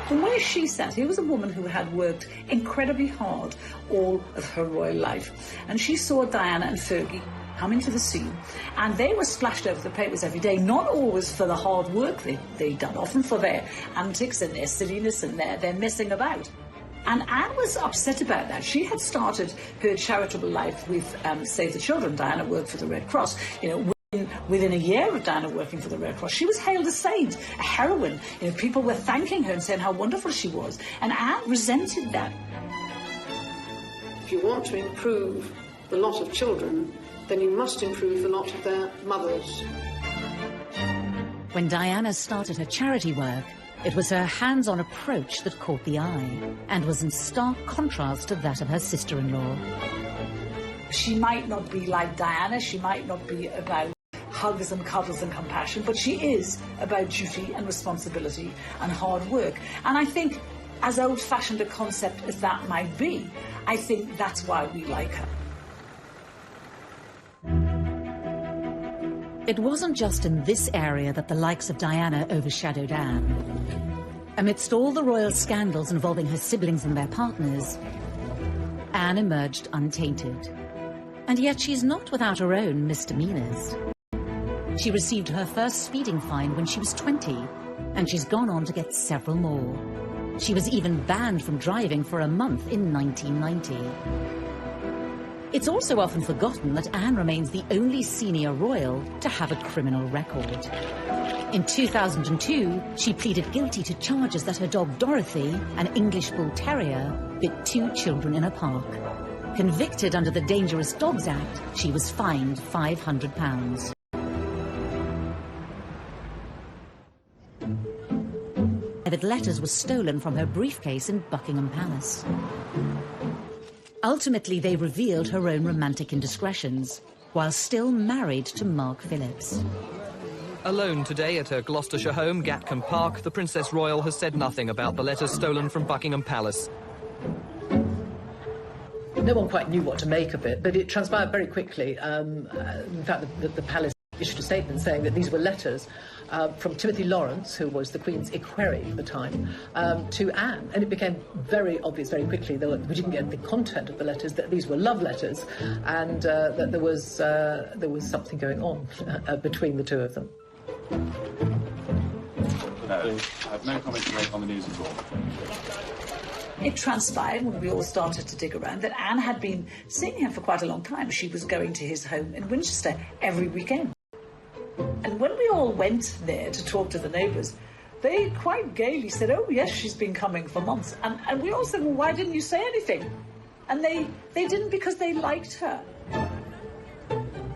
Speaker 10: From where she sat, here was a woman who had worked incredibly hard all of her royal life. And she saw Diana and Fergie come into the scene, and they were splashed over the papers every day, not always for the hard work they'd done, often for their antics and their silliness and their messing about. And Anne was upset about that. She had started her charitable life with Save the Children. Diana worked for the Red Cross. You know, within a year of Diana working for the Red Cross, she was hailed a saint, a heroine. You know, people were thanking her and saying how wonderful she was. And Anne resented that.
Speaker 22: If you want to improve the lot of children, then you must improve the lot of their mothers.
Speaker 1: When Diana started her charity work, it was her hands-on approach that caught the eye and was in stark contrast to that of her sister-in-law.
Speaker 10: She might not be like Diana, she might not be about hugs and cuddles and compassion, but she is about duty and responsibility and hard work. And I think, as old-fashioned a concept as that might be, I think that's why we like her.
Speaker 1: It wasn't just in this area that the likes of Diana overshadowed Anne. Amidst all the royal scandals involving her siblings and their partners, Anne emerged untainted. And yet she's not without her own misdemeanors. She received her first speeding fine when she was 20, and she's gone on to get several more. She was even banned from driving for a month in 1990. It's also often forgotten that Anne remains the only senior royal to have a criminal record. In 2002, she pleaded guilty to charges that her dog Dorothy, an English Bull Terrier, bit 2 children in a park. Convicted under the Dangerous Dogs Act, she was fined £500. Private letters were stolen from her briefcase in Buckingham Palace. Ultimately, they revealed her own romantic indiscretions, while still married to Mark Phillips.
Speaker 15: Alone today at her Gloucestershire home, Gatcombe Park, the Princess Royal has said nothing about the letters stolen from Buckingham Palace.
Speaker 2: No one quite knew what to make of it, but it transpired very quickly. In fact, the palace issued a statement saying that these were letters from Timothy Lawrence, who was the Queen's equerry at the time, to Anne. And it became very obvious very quickly, though we didn't get the content of the letters, that these were love letters, and that there was something going on between the two of them.
Speaker 14: No, I have no comment to make on the news at all.
Speaker 10: It transpired, when we all started to dig around, that Anne had been seeing him for quite a long time. She was going to his home in Winchester every weekend. And when we all went there to talk to the neighbours, they quite gaily said, oh, yes, she's been coming for months. And we all said, well, why didn't you say anything? And they didn't, because they liked her.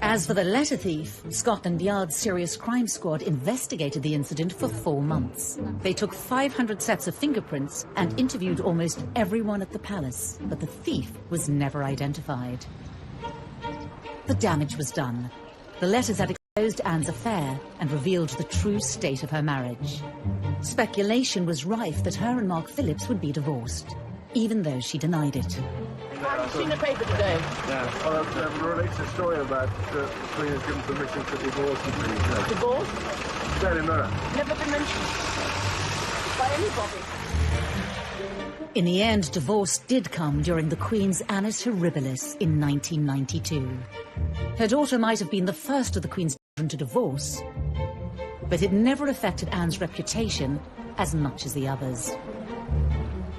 Speaker 1: As for the letter thief, Scotland Yard's Serious Crime Squad investigated the incident for 4 months. They took 500 sets of fingerprints and interviewed almost everyone at the palace, but the thief was never identified. The damage was done. The letters had exposed Anne's affair and revealed the true state of her marriage. Speculation was rife that her and Mark Phillips would be divorced, even though she denied it.
Speaker 4: Have you seen the paper today?
Speaker 14: Yeah. Well, it relates a story about the Queen has given permission to divorce the
Speaker 4: Divorce?
Speaker 14: Daily Mirror.
Speaker 4: Never been mentioned by anybody.
Speaker 1: In the end, divorce did come during the Queen's Annus Horribilis in 1992. Her daughter might have been the first of the Queen's children to divorce, but it never affected Anne's reputation as much as the others.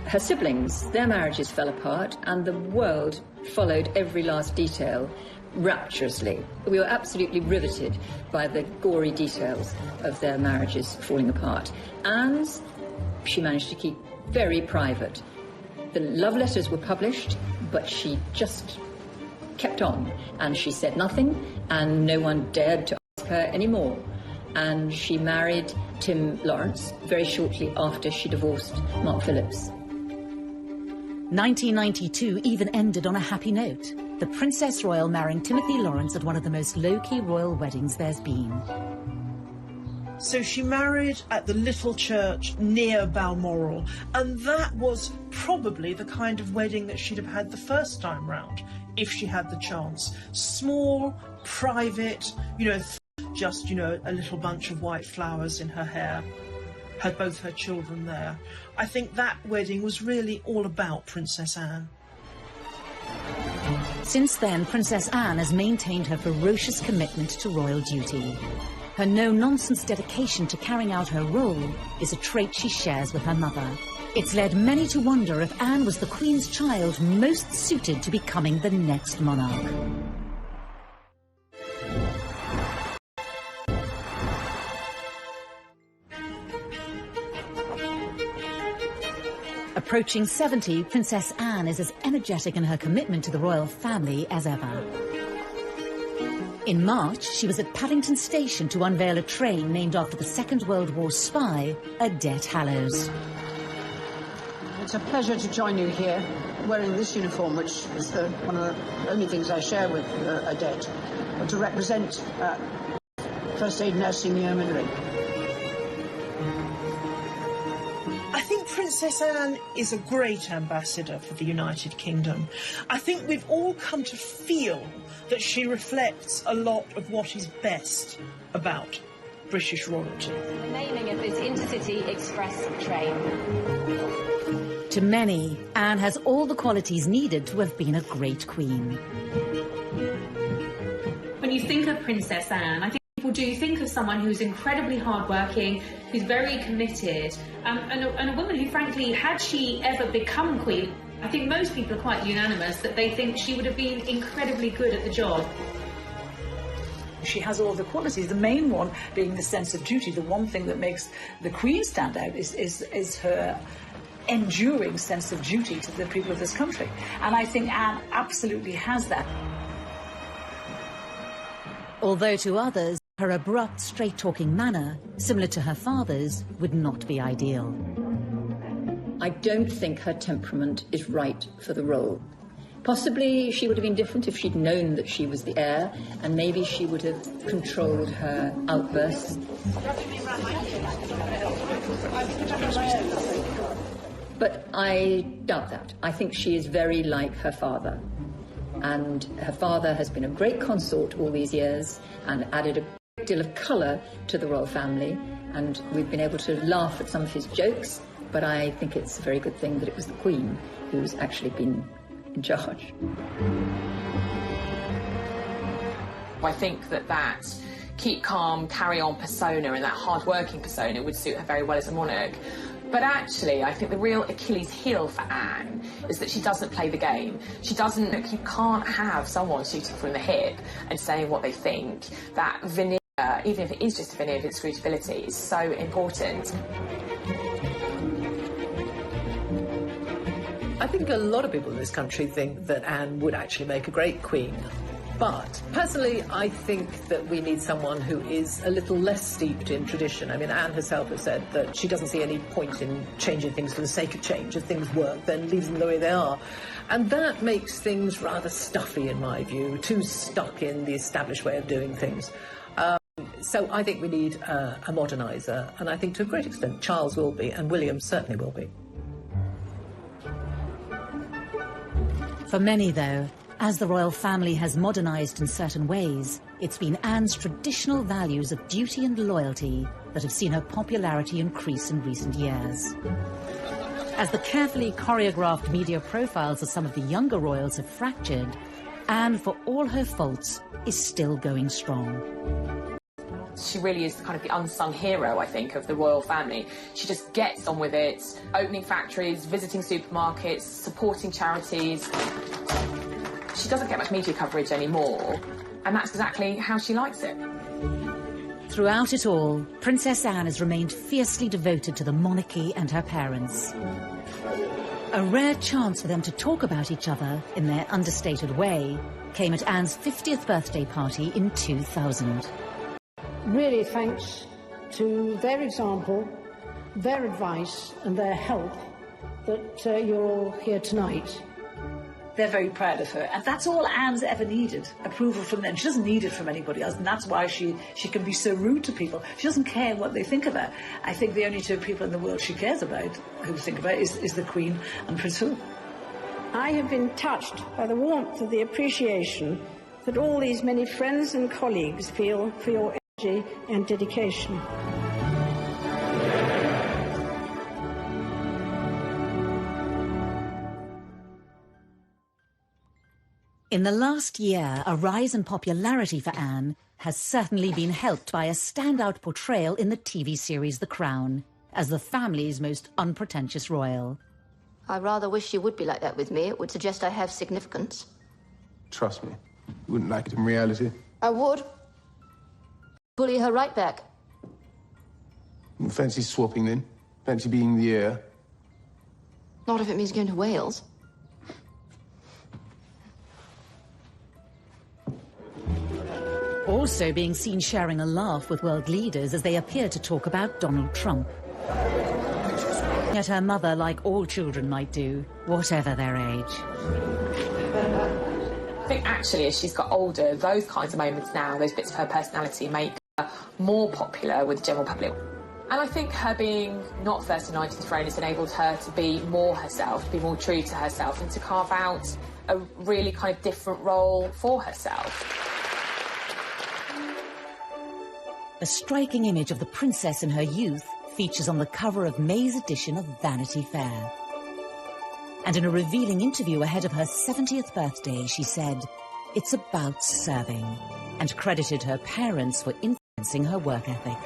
Speaker 5: Her siblings, their marriages fell apart, and the world followed every last detail rapturously. We were absolutely riveted by the gory details of their marriages falling apart. Anne's, she managed to keep very private. The love letters were published, but she just kept on, and she said nothing, and no one dared to ask her anymore. And she married Tim Lawrence very shortly after she divorced Mark Phillips.
Speaker 1: 1992 even ended on a happy note. The Princess Royal marrying Timothy Lawrence at one of the most low-key royal weddings there's been.
Speaker 13: So she married at the little church near Balmoral, and that was probably the kind of wedding that she'd have had the first time round, if she had the chance. Small, private, just, a little bunch of white flowers in her hair. Had both her children there. I think that wedding was really all about Princess Anne.
Speaker 1: Since then, Princess Anne has maintained her ferocious commitment to royal duty. Her no-nonsense dedication to carrying out her role is a trait she shares with her mother. It's led many to wonder if Anne was the Queen's child most suited to becoming the next monarch. Approaching 70, Princess Anne is as energetic in her commitment to the royal family as ever. In March, she was at Paddington Station to unveil a train named after the Second World War spy, Odette Hallows.
Speaker 22: It's a pleasure to join you here, wearing this uniform, which is one of the only things I share with Odette, but to represent First Aid Nursing Yeomanry.
Speaker 13: I think Princess Anne is a great ambassador for the United Kingdom. I think we've all come to feel that she reflects a lot of what is best about British royalty.
Speaker 12: The naming of this intercity express train.
Speaker 1: To many, Anne has all the qualities needed to have been a great queen.
Speaker 3: When you think of Princess Anne, I think people do think of someone who's incredibly hardworking, who's very committed, and a woman who, frankly, had she ever become queen, I think most people are quite unanimous that they think she would have been incredibly good at the job.
Speaker 10: She has all the qualities, the main one being the sense of duty. The one thing that makes the Queen stand out is her enduring sense of duty to the people of this country. And I think Anne absolutely has that.
Speaker 1: Although to others, her abrupt, straight-talking manner, similar to her father's, would not be ideal.
Speaker 5: I don't think her temperament is right for the role. Possibly she would have been different if she'd known that she was the heir, and maybe she would have controlled her outbursts. But I doubt that. I think she is very like her father. And her father has been a great consort all these years and added a great deal of colour to the royal family, and we've been able to laugh at some of his jokes, but I think it's a very good thing that it was the Queen who's actually been in charge.
Speaker 7: I think that keep calm, carry on persona and that hard-working persona would suit her very well as a monarch. But actually, I think the real Achilles heel for Anne is that she doesn't play the game. She doesn't, you can't have someone shooting from the hip and saying what they think. That veneer, even if it is just a veneer of inscrutability, is so important.
Speaker 2: I think a lot of people in this country think that Anne would actually make a great queen. But personally, I think that we need someone who is a little less steeped in tradition. I mean, Anne herself has said that she doesn't see any point in changing things for the sake of change. If things work, then leave them the way they are. And that makes things rather stuffy, in my view, too stuck in the established way of doing things. So I think we need a moderniser, and I think to a great extent Charles will be, and William certainly will be.
Speaker 1: For many, though, as the royal family has modernised in certain ways, it's been Anne's traditional values of duty and loyalty that have seen her popularity increase in recent years. As the carefully choreographed media profiles of some of the younger royals have fractured, Anne, for all her faults, is still going strong.
Speaker 7: She really is kind of the unsung hero, I think, of the royal family. She just gets on with it, opening factories, visiting supermarkets, supporting charities. She doesn't get much media coverage anymore, and that's exactly how she likes it.
Speaker 1: Throughout it all, Princess Anne has remained fiercely devoted to the monarchy and her parents. A rare chance for them to talk about each other in their understated way came at Anne's 50th birthday party in 2000.
Speaker 22: Really thanks to their example, their advice and their help that you're all here tonight.
Speaker 10: They're very proud of her, and that's all Anne's ever needed, approval from them. She doesn't need it from anybody else, and that's why she can be so rude to people. She doesn't care what they think of her. I think the only two people in the world she cares about, who think about, is the Queen and Prince Philip.
Speaker 22: I have been touched by the warmth of the appreciation that all these many friends and colleagues feel for your energy and dedication.
Speaker 1: In the last year, a rise in popularity for Anne has certainly been helped by a standout portrayal in the TV series The Crown as the family's most unpretentious royal.
Speaker 18: I rather wish you would be like that with me. It would suggest I have significance.
Speaker 14: Trust me, you wouldn't like it in reality.
Speaker 18: I would. Bully her right back.
Speaker 14: Fancy swapping then? Fancy being the heir?
Speaker 18: Not if it means going to Wales.
Speaker 1: Also being seen sharing a laugh with world leaders as they appear to talk about Donald Trump. Yet her mother, like all children might do, whatever their age.
Speaker 7: I think actually as she's got older, those kinds of moments now, those bits of her personality make her more popular with the general public. And I think her being not first in line to the throne has enabled her to be more herself, to be more true to herself, and to carve out a really kind of different role for herself.
Speaker 1: A striking image of the princess in her youth features on the cover of May's edition of Vanity Fair. And in a revealing interview ahead of her 70th birthday, she said, "It's about serving," and credited her parents for influencing her work ethic.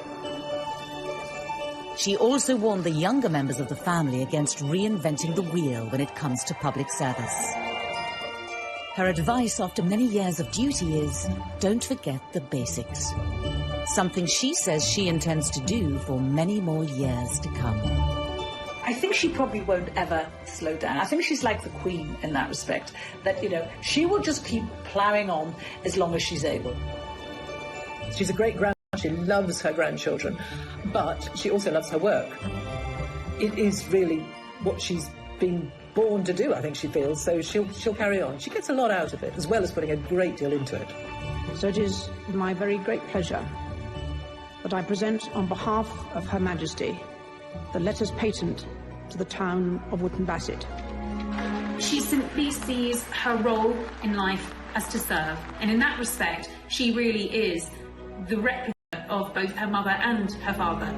Speaker 1: She also warned the younger members of the family against reinventing the wheel when it comes to public service. Her advice after many years of duty is, don't forget the basics. Something she says she intends to do for many more years to come.
Speaker 10: I think she probably won't ever slow down. I think she's like the Queen in that respect, that, she will just keep ploughing on as long as she's able.
Speaker 2: She's a great grandmother. She loves her grandchildren, but she also loves her work. It is really what she's been born to do, I think she feels, so she'll carry on. She gets a lot out of it, as well as putting a great deal into it.
Speaker 22: So it is my very great pleasure that I present on behalf of Her Majesty the letters patent to the town of Wootton Bassett.
Speaker 3: She simply sees her role in life as to serve, and in that respect, she really is the replica of both her mother and her father.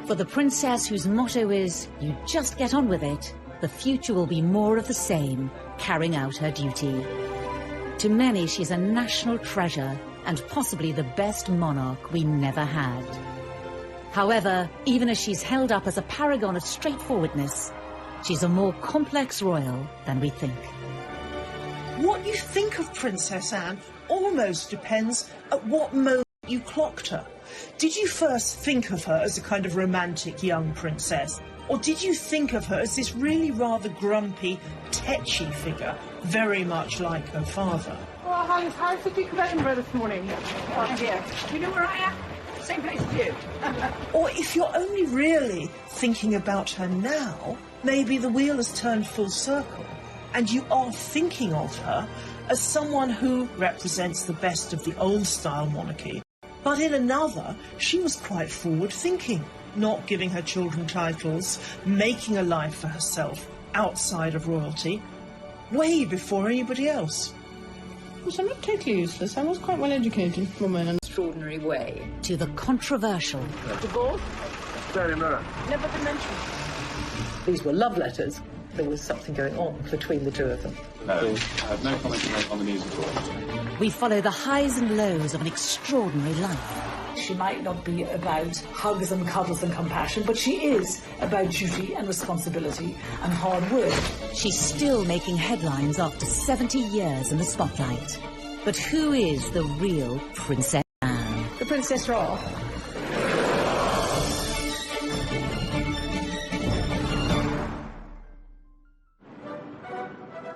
Speaker 1: For the princess whose motto is, you just get on with it, the future will be more of the same, carrying out her duty. To many, she's a national treasure and possibly the best monarch we never had. However, even as she's held up as a paragon of straightforwardness, she's a more complex royal than we think.
Speaker 13: What you think of Princess Anne almost depends at what moment you clocked her. Did you first think of her as a kind of romantic young princess? Or did you think of her as this really rather grumpy, tetchy figure, very much like her father?
Speaker 4: Oh, how's the Duke of Edinburgh this morning? Oh, dear. Do you know where I am? Same place as you.
Speaker 13: Or if you're only really thinking about her now, maybe the wheel has turned full circle, and you are thinking of her as someone who represents the best of the old-style monarchy, But in another, she was quite forward-thinking, not giving her children titles, making a life for herself outside of royalty, way before anybody else.
Speaker 17: Well, I'm not totally useless. I was quite well educated woman. In an
Speaker 5: extraordinary way.
Speaker 1: To the controversial.
Speaker 17: Divorce?
Speaker 14: Daily Mirror.
Speaker 17: Never been mentioned.
Speaker 2: These were love letters. There was something going on between the two of them.
Speaker 19: No, I have no comment to make on the news at all.
Speaker 1: We follow the highs and lows of an extraordinary life.
Speaker 10: She might not be about hugs and cuddles and compassion, but she is about duty and responsibility and hard work.
Speaker 1: She's still making headlines after 70 years in the spotlight. But who is the real Princess Anne?
Speaker 22: The Princess Royal.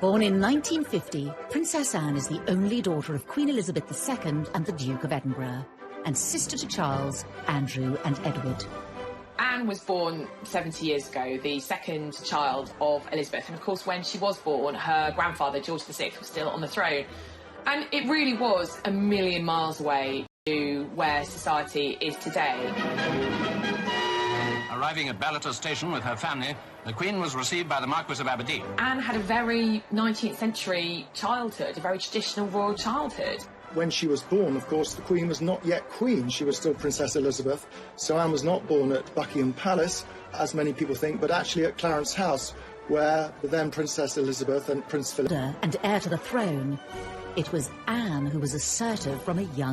Speaker 1: Born in 1950, Princess Anne is the only daughter of Queen Elizabeth II and the Duke of Edinburgh, and sister to Charles, Andrew and Edward.
Speaker 7: Anne was born 70 years ago, the second child of Elizabeth. And of course, when she was born, her grandfather, George VI, was still on the throne. And it really was a million miles away to where society is today.
Speaker 23: Arriving at Ballater Station with her family, the Queen was received by the Marquis of Aberdeen.
Speaker 7: Anne had a very 19th century childhood, a very traditional royal childhood.
Speaker 24: When she was born, of course, the Queen was not yet Queen. She was still Princess Elizabeth. So Anne was not born at Buckingham Palace, as many people think, but actually at Clarence House, where the then Princess Elizabeth and Prince Philip...
Speaker 1: And heir to the throne, it was Anne who was assertive from a young age.